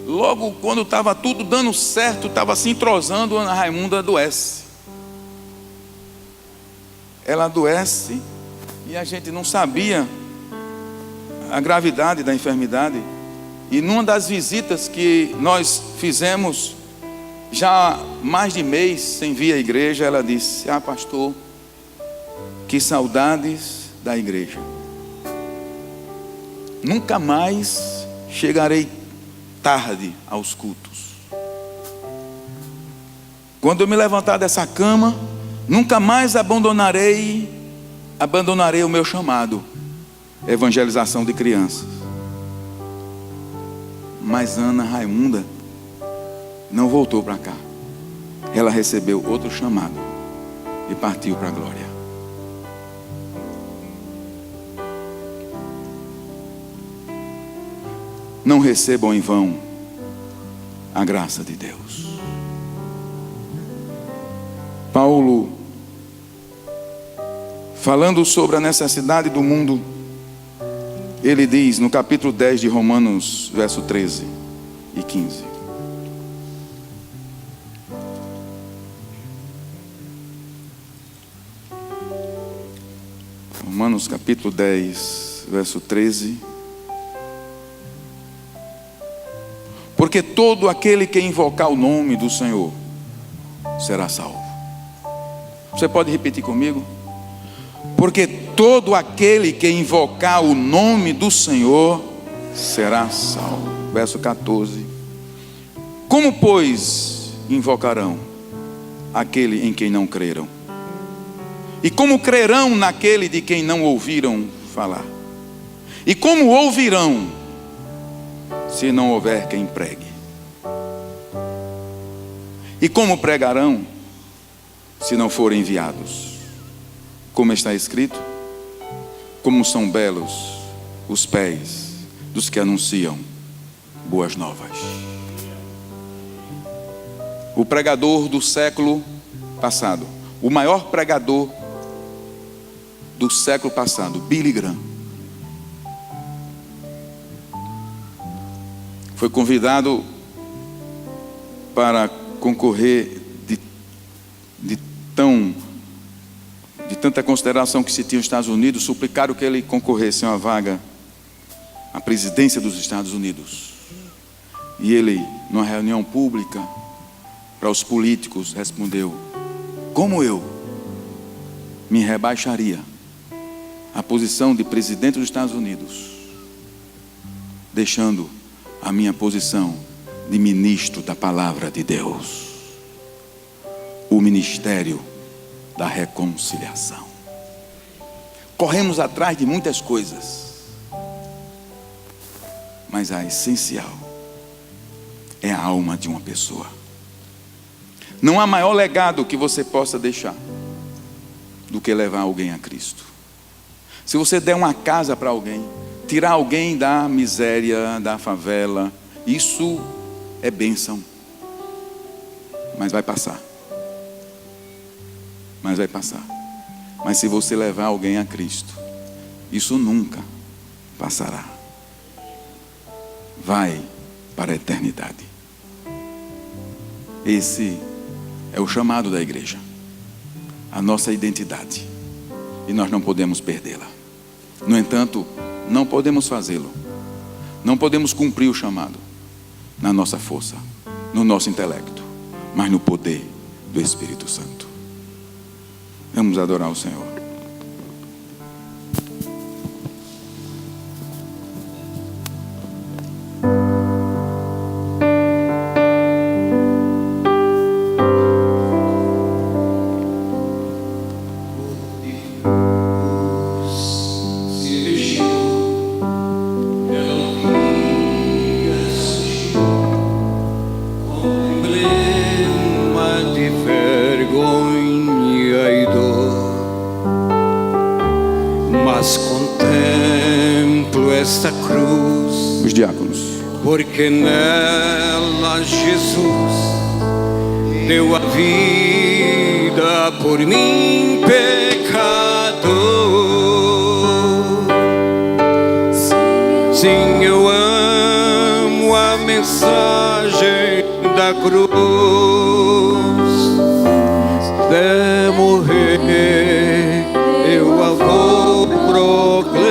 logo quando estava tudo dando certo, estava se entrosando, Ana Raimunda adoece. Ela adoece e a gente não sabia a gravidade da enfermidade. E numa das visitas que nós fizemos, já mais de mês sem vir à igreja, ela disse: ah, pastor, que saudades da igreja. Nunca mais chegarei tarde aos cultos. Quando eu me levantar dessa cama, nunca mais abandonarei o meu chamado, evangelização de crianças. Mas Ana Raimunda não voltou para cá. Ela recebeu outro chamado e partiu para a glória. Não recebam em vão a graça de Deus. Paulo, falando sobre a necessidade do mundo, ele diz no capítulo 10 de Romanos, verso 13 e 15. Romanos capítulo 10, verso 13. Porque todo aquele que invocar o nome do Senhor será salvo. Você pode repetir comigo? Porque todo aquele que invocar o nome do Senhor será salvo. Verso 14. Como, pois, invocarão aquele em quem não creram? E como crerão naquele de quem não ouviram falar? E como ouvirão se não houver quem pregue? E como pregarão se não forem enviados? Como está escrito: como são belos os pés dos que anunciam boas novas. O pregador do século passado, o maior pregador do século passado, Billy Graham, foi convidado para concorrer de tanta consideração que se tinha os Estados Unidos, suplicaram que ele concorresse a uma vaga à presidência dos Estados Unidos. E ele, numa reunião pública para os políticos, respondeu: como eu me rebaixaria à posição de presidente dos Estados Unidos, deixando a minha posição de ministro da palavra de Deus, o ministério da reconciliação. Corremos atrás de muitas coisas, mas a essencial é a alma de uma pessoa. Não há maior legado que você possa deixar do que levar alguém a Cristo. Se você der uma casa para alguém, tirar alguém da miséria, da favela, isso é bênção. Mas vai passar. Mas vai passar. Mas se você levar alguém a Cristo, isso nunca passará. Vai para a eternidade. Esse é o chamado da igreja, a nossa identidade, e nós não podemos perdê-la. No entanto, não podemos fazê-lo, não podemos cumprir o chamado na nossa força, no nosso intelecto, mas no poder do Espírito Santo. Vamos adorar o Senhor. Os diáconos. Porque nela Jesus deu a vida por mim, pecador. Sim, eu amo a mensagem da cruz, de morrer eu a vou proclamar.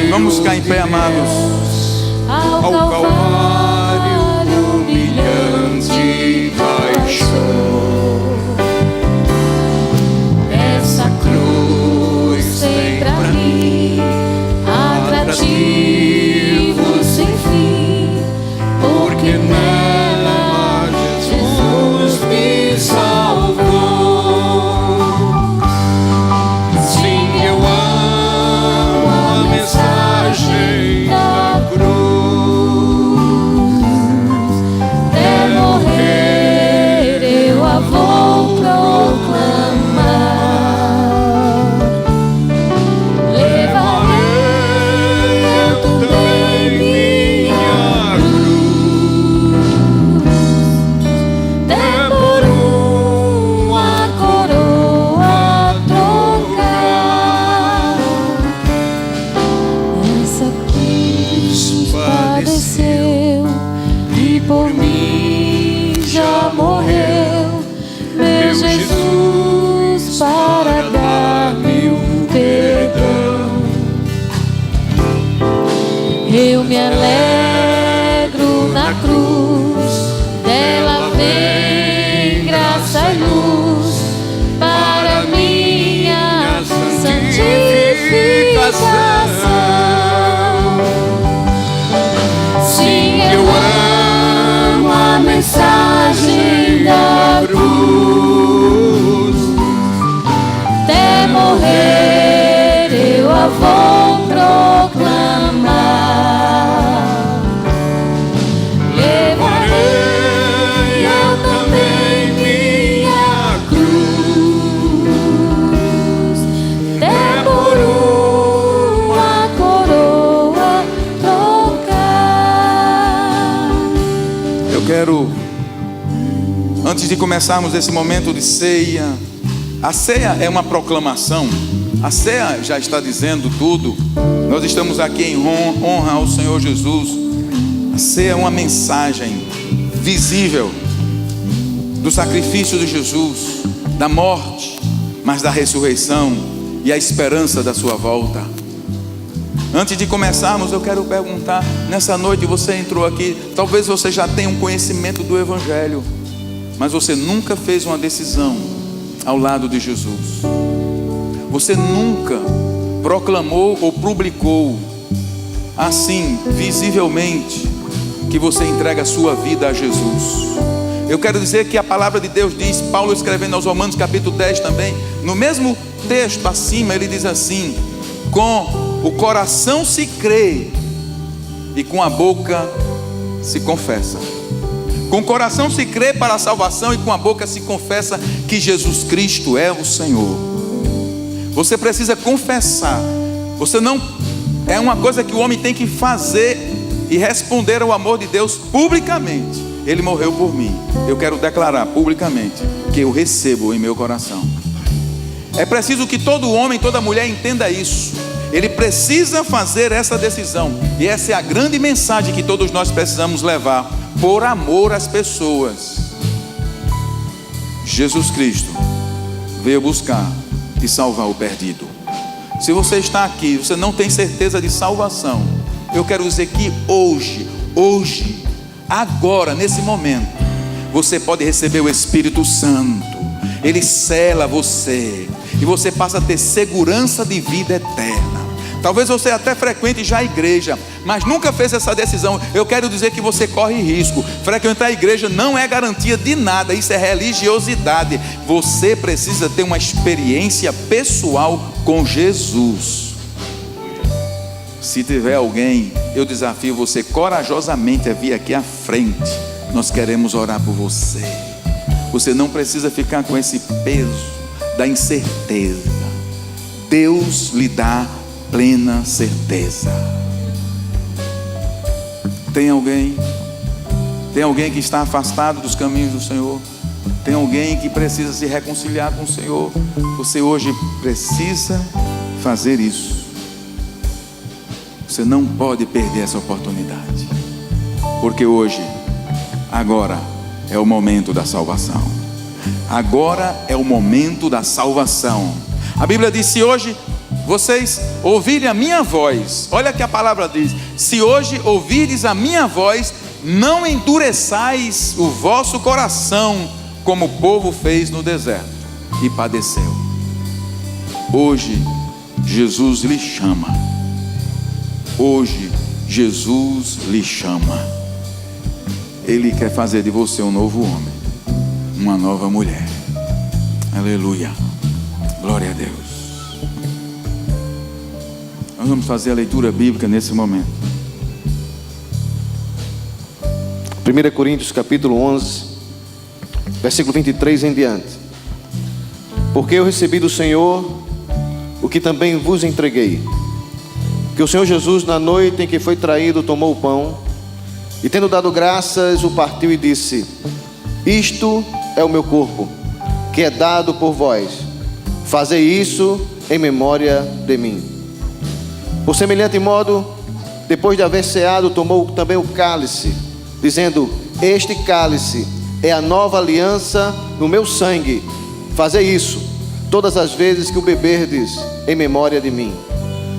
Vamos ficar em pé, amados. Ao Calvário, humilhante paixão. Essa cruz tem pra mim atrativo sem fim, porque nela Jesus me salvou. Sim, eu amo a mensagem da cruz, Até morrer eu a vou proclamar. Levarei eu também minha cruz, até por uma coroa trocar. Essa cruz padeceu e por mim já morreu, meu Jesus, para dar-me um perdão. Eu me alegro na cruz, dela vem graça e luz para minha santificação. Sim, eu amo a mensagem da cruz, até morrer eu a vou proclamar. Levarei eu também minha cruz, até por uma coroa trocar. Eu quero, antes de começarmos esse momento de ceia, a ceia é uma proclamação A ceia já está dizendo tudo. Nós estamos aqui em honra ao Senhor Jesus. A ceia é uma mensagem visível do sacrifício de Jesus, da morte, mas da ressurreição e a esperança da sua volta. Antes de começarmos, eu quero perguntar, nessa noite você entrou aqui, talvez você já tenha um conhecimento do Evangelho, mas você nunca fez uma decisão ao lado de Jesus. Você nunca proclamou ou publicou assim, visivelmente, que você entrega a sua vida a Jesus. Eu quero dizer que a palavra de Deus diz, Paulo escrevendo aos Romanos capítulo 10 também, no mesmo texto acima, ele diz assim: com o coração se crê e com a boca se confessa. Com o coração se crê para a salvação e com a boca se confessa que Jesus Cristo é o Senhor. Você precisa confessar. Você não, é uma coisa que o homem tem que fazer e responder ao amor de Deus publicamente. Ele morreu por mim. Eu quero declarar publicamente que eu recebo em meu coração. É preciso que todo homem, toda mulher entenda isso. Ele precisa fazer essa decisão. E essa é a grande mensagem que todos nós precisamos levar, por amor às pessoas. Jesus Cristo veio buscar e salvar o perdido. Se você está aqui, você não tem certeza de salvação, eu quero dizer que hoje, agora, nesse momento, você pode receber o Espírito Santo. Ele sela você e você passa a ter segurança de vida eterna. Talvez você até frequente já a igreja, mas nunca fez essa decisão. Eu quero dizer que você corre risco. Frequentar a igreja não é garantia de nada, isso é religiosidade. Você precisa ter uma experiência pessoal com Jesus. Se tiver alguém, eu desafio você corajosamente a vir aqui à frente. Nós queremos orar por você. Você não precisa ficar com esse peso da incerteza. Deus lhe dá plena certeza. Tem alguém que está afastado dos caminhos do Senhor? Tem alguém que precisa se reconciliar com o Senhor? Você hoje precisa fazer isso. Você não pode perder essa oportunidade, porque hoje, agora é o momento da salvação. Agora é o momento da salvação. A Bíblia diz: se hoje vocês ouvirem a minha voz, olha que a palavra diz: se hoje ouvirdes a minha voz, não endureçais o vosso coração, como o povo fez no deserto e padeceu. Hoje Jesus lhe chama. Hoje Jesus lhe chama. Ele quer fazer de você um novo homem, uma nova mulher. Aleluia. Glória a Deus. Nós vamos fazer a leitura bíblica nesse momento. 1 Coríntios capítulo 11, versículo 23 em diante. Porque eu recebi do Senhor o que também vos entreguei, que o Senhor Jesus, na noite em que foi traído, tomou o pão e, tendo dado graças, o partiu e disse: isto é o meu corpo, que é dado por vós. Fazei isso em memória de mim. Por semelhante modo, depois de haver ceado, tomou também o cálice, dizendo: este cálice é a nova aliança no meu sangue. Fazei isso todas as vezes que o beberdes em memória de mim.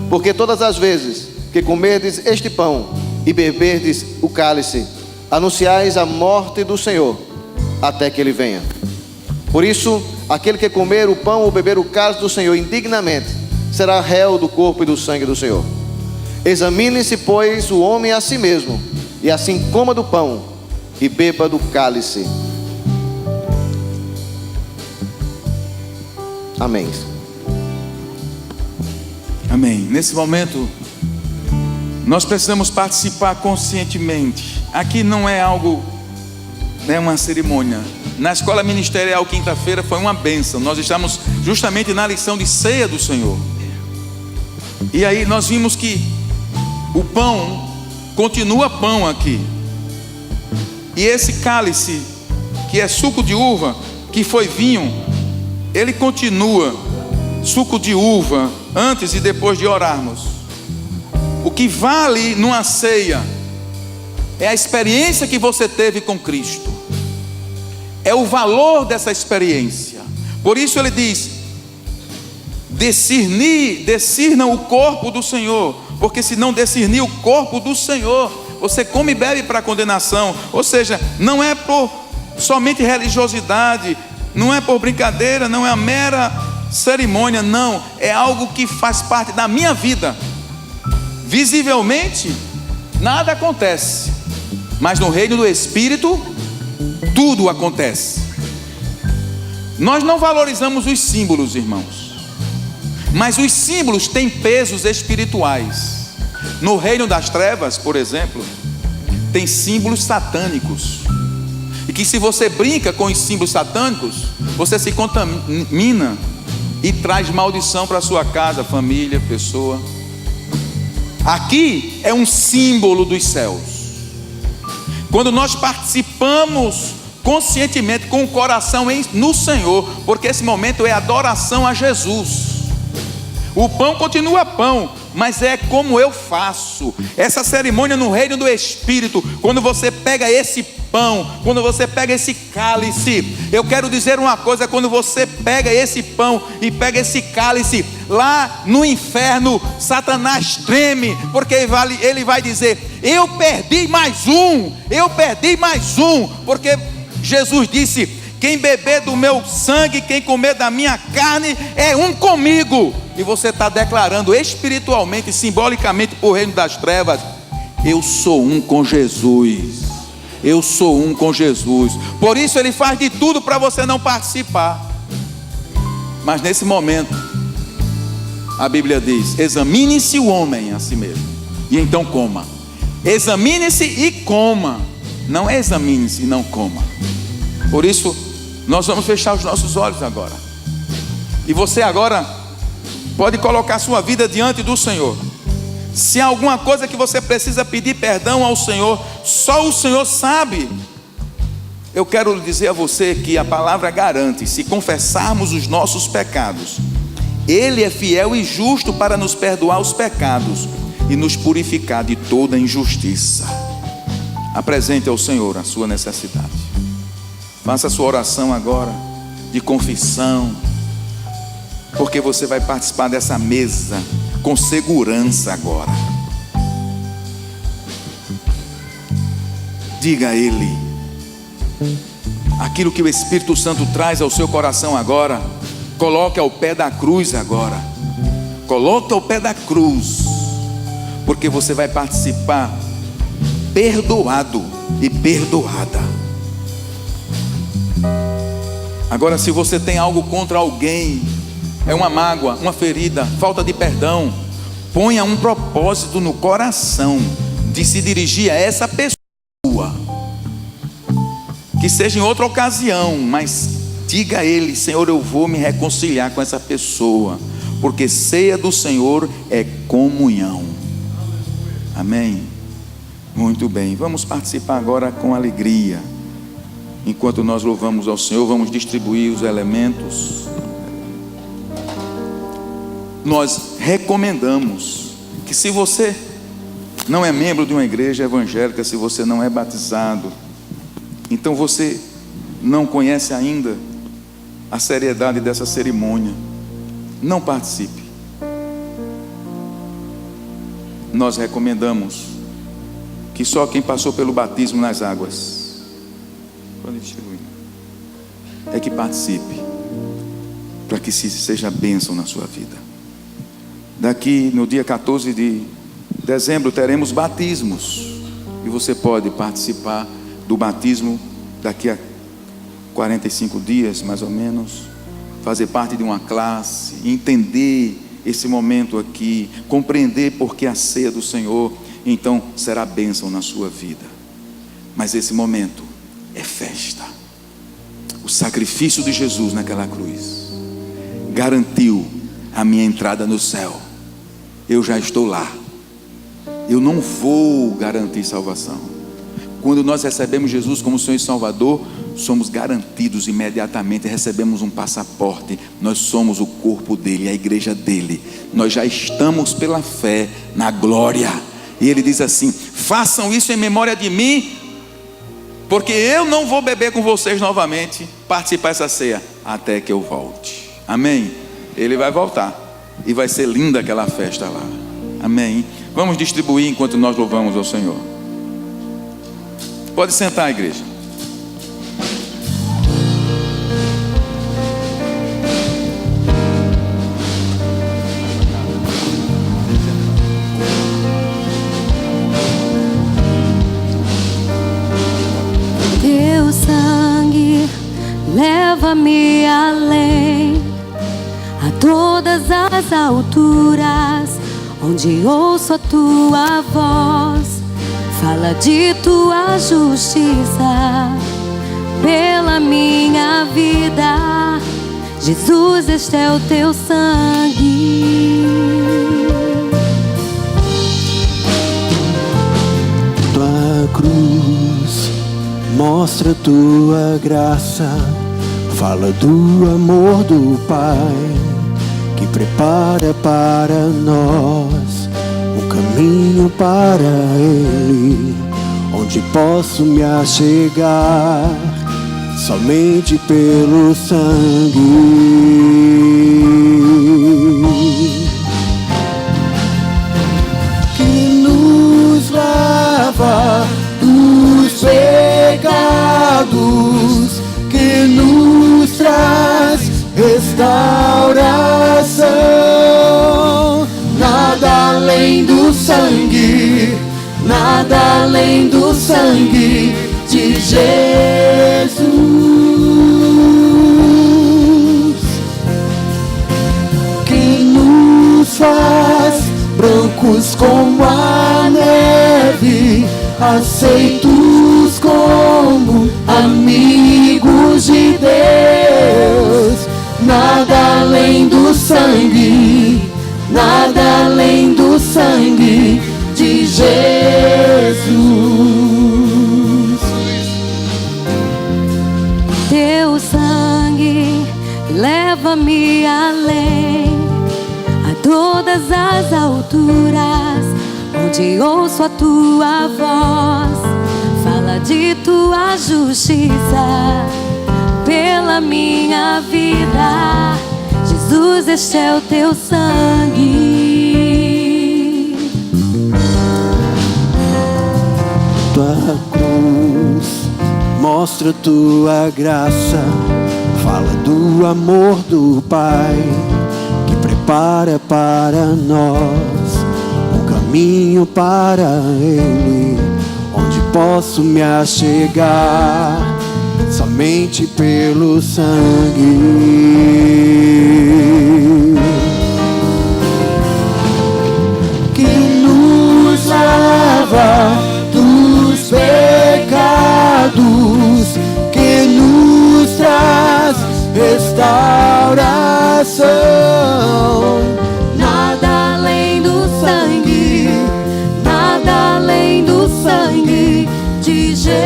Porque todas as vezes que comerdes este pão e beberdes o cálice, anunciais a morte do Senhor até que Ele venha. Por isso, aquele que comer o pão ou beber o cálice do Senhor indignamente será réu do corpo e do sangue do Senhor. Examine-se, pois, o homem a si mesmo, e assim coma do pão e beba do cálice. Amém. Amém. Nesse momento, nós precisamos participar conscientemente. Aqui não é algo, é uma cerimônia. Na escola ministerial, quinta-feira, foi uma bênção. Nós estamos justamente na lição de ceia do Senhor. E aí nós vimos que o pão continua pão aqui. E esse cálice, que é suco de uva, que foi vinho, ele continua suco de uva antes e depois de orarmos. O que vale numa ceia é a experiência que você teve com Cristo. É o valor dessa experiência. Por isso ele diz: discernam o corpo do Senhor, porque se não discernir o corpo do Senhor, você come e bebe para condenação. Ou seja, não é por somente religiosidade, não é por brincadeira, não é a mera cerimônia, não, é algo que faz parte da minha vida. Visivelmente nada acontece, mas no reino do Espírito tudo acontece. Nós não valorizamos os símbolos, irmãos, mas os símbolos têm pesos espirituais. No reino das trevas, por exemplo, tem símbolos satânicos, e que se você brinca com os símbolos satânicos, você se contamina e traz maldição para a sua casa, família, pessoa. Aqui é um símbolo dos céus. Quando nós participamos conscientemente, com o coração no Senhor, porque esse momento é adoração a Jesus. O pão continua pão, mas é como eu faço. Essa cerimônia no reino do Espírito, quando você pega esse pão, quando você pega esse cálice, eu quero dizer uma coisa: quando você pega esse pão e pega esse cálice, lá no inferno, Satanás treme, porque ele vai dizer: eu perdi mais um, porque Jesus disse: quem beber do meu sangue, quem comer da minha carne, é um comigo. E você está declarando espiritualmente, simbolicamente, para o reino das trevas: eu sou um com Jesus. Eu sou um com Jesus. Por isso ele faz de tudo para você não participar. Mas nesse momento, a Bíblia diz: examine-se o homem a si mesmo, e então coma. Examine-se e coma. Não examine-se e não coma. Por isso, nós vamos fechar os nossos olhos agora. E você agora pode colocar sua vida diante do Senhor. Se há alguma coisa que você precisa pedir perdão ao Senhor, só o Senhor sabe. Eu quero dizer a você que a palavra garante: se confessarmos os nossos pecados, Ele é fiel e justo para nos perdoar os pecados e nos purificar de toda injustiça. Apresente ao Senhor a sua necessidade. Faça a sua oração agora de confissão, porque você vai participar dessa mesa com segurança agora. Diga a Ele aquilo que o Espírito Santo traz ao seu coração agora. Coloque ao pé da cruz agora. Coloque ao pé da cruz, porque você vai participar perdoado e perdoada. Agora, se você tem algo contra alguém, é uma mágoa, uma ferida, falta de perdão, ponha um propósito no coração de se dirigir a essa pessoa, que seja em outra ocasião, mas diga a Ele: Senhor, eu vou me reconciliar com essa pessoa, porque ceia do Senhor é comunhão. Amém? Muito bem, vamos participar agora com alegria. Enquanto nós louvamos ao Senhor, vamos distribuir os elementos. Nós recomendamos que, se você não é membro de uma igreja evangélica, se você não é batizado, então você não conhece ainda a seriedade dessa cerimônia, não participe. Nós recomendamos que só quem passou pelo batismo nas águas é que participe, para que seja bênção na sua vida. Daqui no dia 14 de dezembro teremos batismos, e você pode participar do batismo daqui a 45 dias mais ou menos, fazer parte de uma classe, entender esse momento aqui, compreender porque a ceia do Senhor, então será bênção na sua vida. Mas esse momento é festa. O sacrifício de Jesus naquela cruz garantiu a minha entrada no céu. Eu já estou lá. Eu não vou garantir salvação. Quando nós recebemos Jesus como Senhor e Salvador, somos garantidos imediatamente, recebemos um passaporte. Nós somos o corpo dele, a igreja dele. Nós já estamos pela fé na glória. E ele diz assim: façam isso em memória de mim, porque eu não vou beber com vocês novamente, participar dessa ceia, até que eu volte. Amém? Ele vai voltar e vai ser linda aquela festa lá. Amém? Vamos distribuir enquanto nós louvamos ao Senhor. Pode sentar, igreja. Teu sangue leva-me além, a todas as alturas, onde ouço a tua voz. Fala de tua justiça pela minha vida. Jesus, este é o teu sangue. Tua cruz mostra tua graça, fala do amor do Pai, que prepara para nós um caminho para Ele, onde posso me achegar somente pelo sangue. Que nos lava dos pecados, que nos traz restauração. Nada além do sangue, nada além do sangue de Jesus, que nos faz brancos como a neve, aceitos como amigos de Deus. Nada além do sangue, nada além do sangue de Jesus. Teu sangue leva-me além, a todas as alturas, onde ouço a tua voz. Fala de tua justiça pela minha vida. Jesus, este é o teu sangue. Tua cruz mostra tua graça, fala do amor do Pai, que prepara para nós um caminho para Ele, onde posso me achegar somente pelo sangue. Que nos lava dos pecados, que nos traz restauração. Nada além do sangue, nada além do sangue de Jesus,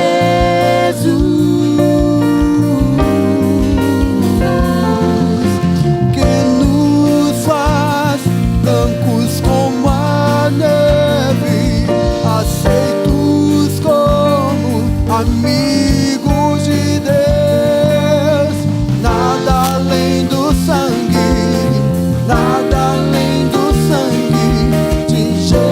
que nos faz brancos como a neve, aceitos como amigos de Deus. Nada além do sangue, nada além do sangue de Jesus.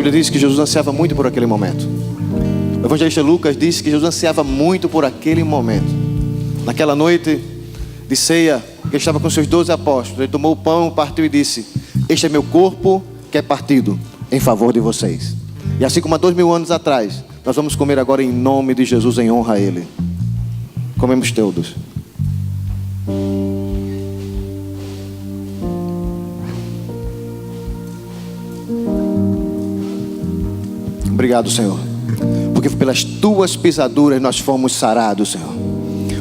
Bíblia diz que Jesus ansiava muito por aquele momento. O evangelista Lucas disse que Jesus ansiava muito por aquele momento. Naquela noite de ceia, ele estava com seus 12 apóstolos. Ele tomou o pão, partiu e disse: este é meu corpo que é partido em favor de vocês. E assim como há 2000 anos atrás, nós vamos comer agora em nome de Jesus, em honra a Ele. Comemos todos. Obrigado, Senhor, porque pelas tuas pisaduras nós fomos sarados, Senhor.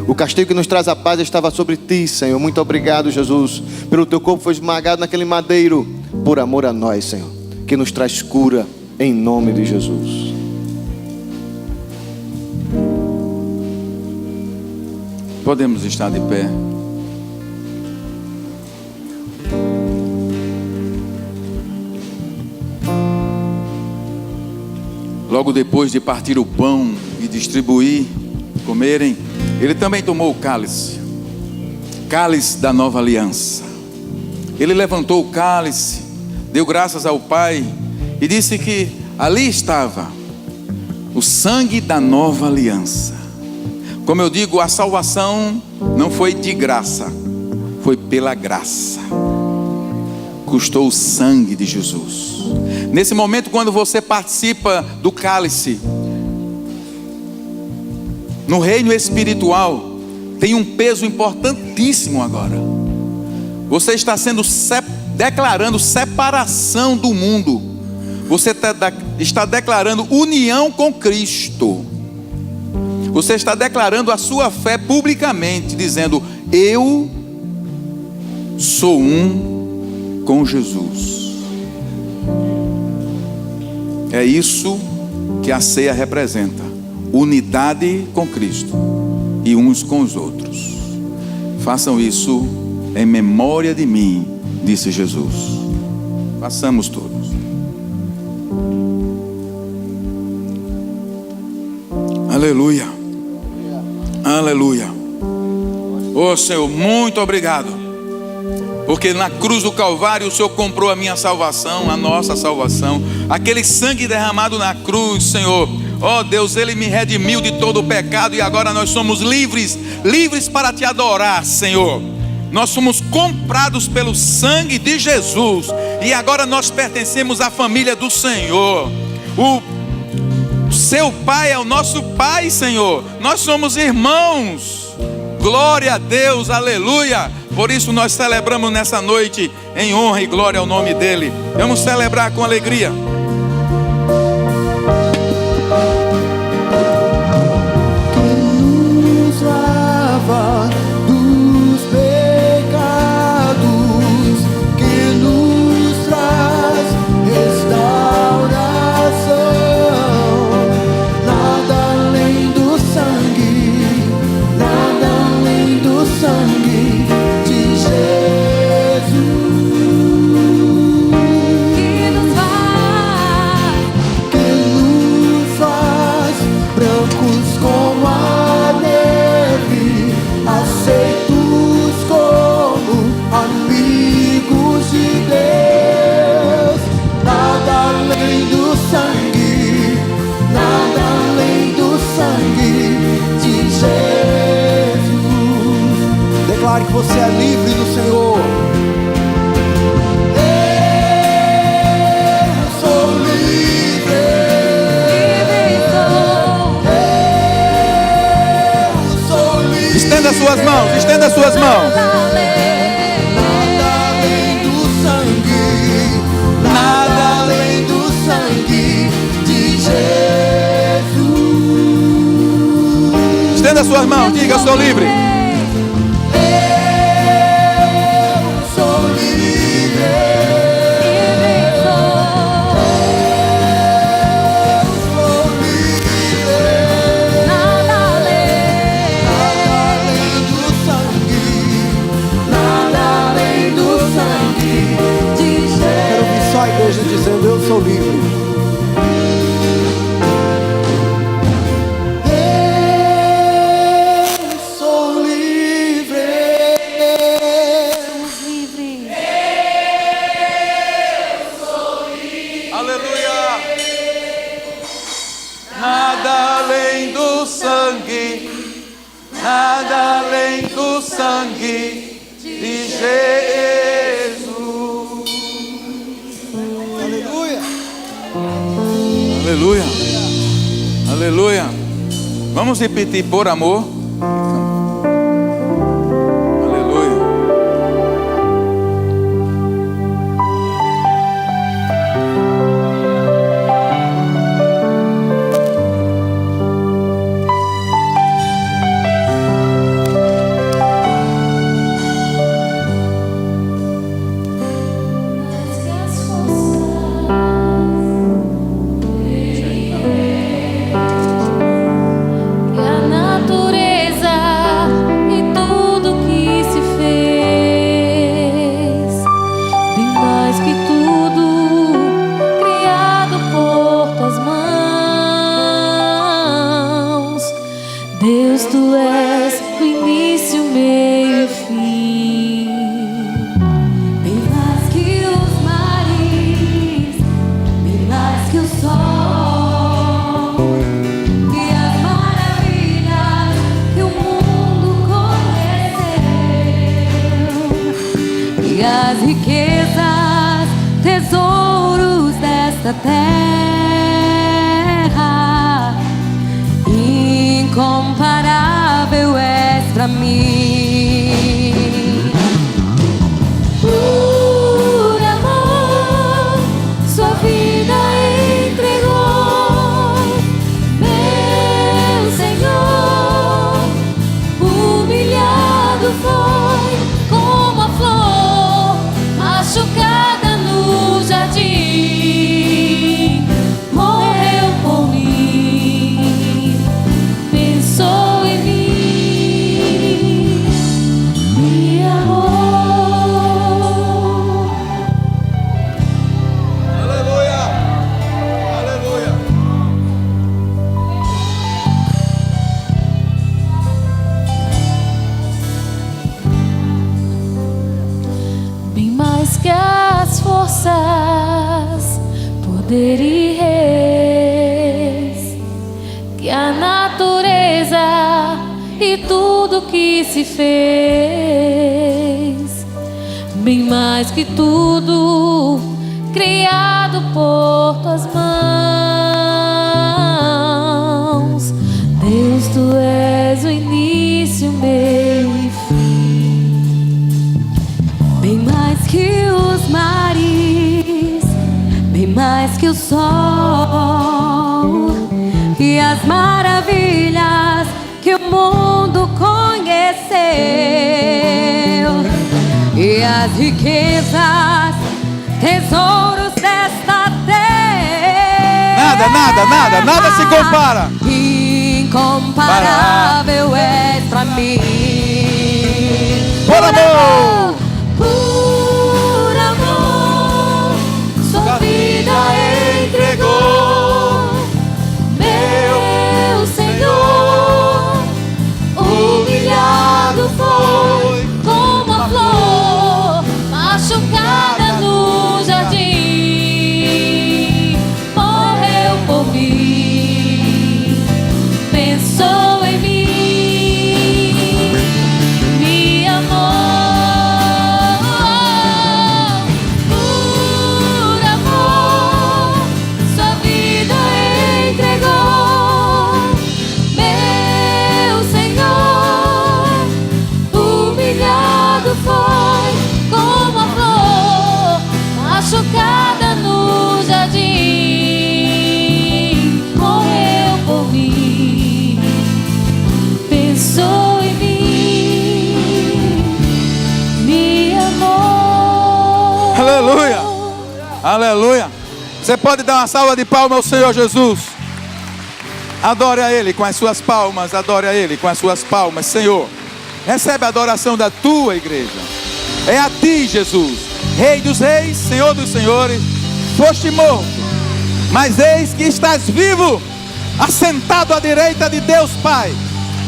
O castigo que nos traz a paz estava sobre ti, Senhor. Muito obrigado, Jesus, pelo teu corpo foi esmagado naquele madeiro, por amor a nós, Senhor, que nos traz cura em nome de Jesus. Podemos estar de pé. Logo depois de partir o pão e distribuir, comerem, ele também tomou o cálice, cálice da nova aliança. Ele levantou o cálice, deu graças ao Pai e disse que ali estava o sangue da nova aliança. Como eu digo, a salvação não foi de graça, foi pela graça. Custou o sangue de Jesus. Nesse momento, quando você participa do cálice, no reino espiritual, tem um peso importantíssimo agora. Você está declarando separação do mundo. Você está declarando união com Cristo. Você está declarando a sua fé publicamente, dizendo: eu sou um com Jesus. É isso que a ceia representa: unidade com Cristo e uns com os outros. Façam isso em memória de mim, disse Jesus. Façamos todos. Aleluia, aleluia. Oh Senhor, muito obrigado, porque na cruz do Calvário o Senhor comprou a minha salvação, a nossa salvação. Aquele sangue derramado na cruz, Senhor, oh Deus, Ele me redimiu de todo o pecado. E agora nós somos livres, livres para Te adorar, Senhor. Nós somos comprados pelo sangue de Jesus. E agora nós pertencemos à família do Senhor. O Seu Pai é o nosso Pai, Senhor. Nós somos irmãos. Glória a Deus, aleluia. Por isso nós celebramos nessa noite em honra e glória ao nome dEle. Vamos celebrar com alegria. Nos lava dos pecados, que nos traz restauração. Nada além do sangue, nada além do sangue de Jesus. Que nos faz brancos como a neve, aceitos como amigos de Deus. Nada além do sangue, nada além do sangue de Jesus. Declare que você é livre no Senhor. Eu sou livre. Eu sou livre. Estenda suas mãos, estenda suas mãos. Nada além do sangue, nada além do sangue de Jesus. Estenda suas mãos, diga: eu sou livre. Eu sou livre. Eu sou livre. Nada além do sangue, nada além do sangue de Jesus. Quero ouvir só a igreja dizendo: eu sou livre. Eu sou livre. Aleluia. nada além do sangue de Jesus. Aleluia. Aleluia. Aleluia. Vamos repetir por amor. Aleluia. Que a natureza e tudo que se fez, bem mais que tudo criado por tuas mãos. Deus, tu és o início, meio e fim. Bem mais que os mares, bem mais que o sol, e as maravilhas que o mundo conheceu, e as riquezas, tesouros desta terra. Incomparável és pra mim. Por amor, sua vida entregou, meu Senhor. Humilhado foi como a flor machucada no jardim. Morreu por mim, pensou em mim, me amou. Aleluia. Aleluia. Bem mais que as forças, poder e reis, que a natureza e tudo que se fez, bem mais que tudo criado por tuas mãos. Deus, tu és o início, meio e fim. Bem mais que os mares, bem mais que o sol, e as maravilhas que o mundo conheceu, e as riquezas, tesouros desta terra. Nada se compara. Incomparável és pra mim. Por amor. Por amor, sua vida entregou, meu Senhor. Humilhado foi como a flor machucada no jardim. Morreu por mim, pensou em mim, me amou. Por amor, sua vida entregou, meu Senhor. Humilhado foi como a flor machucada no jardim. Morreu por mim, pensou em mim, me amou. Aleluia. Aleluia. Você pode dar uma salva de palmas ao Senhor Jesus. Adore a Ele com as suas palmas. Adore a Ele com as suas palmas. Senhor, recebe a adoração da tua igreja. É a ti, Jesus, Rei dos reis, Senhor dos senhores. Foste morto, mas eis que estás vivo, assentado à direita de Deus Pai.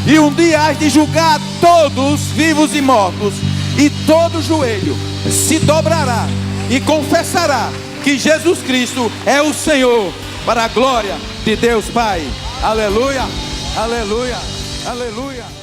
E um dia hás de julgar todos, vivos e mortos, e todo joelho se dobrará e confessará que Jesus Cristo é o Senhor, para a glória de Deus Pai. Aleluia, aleluia, aleluia.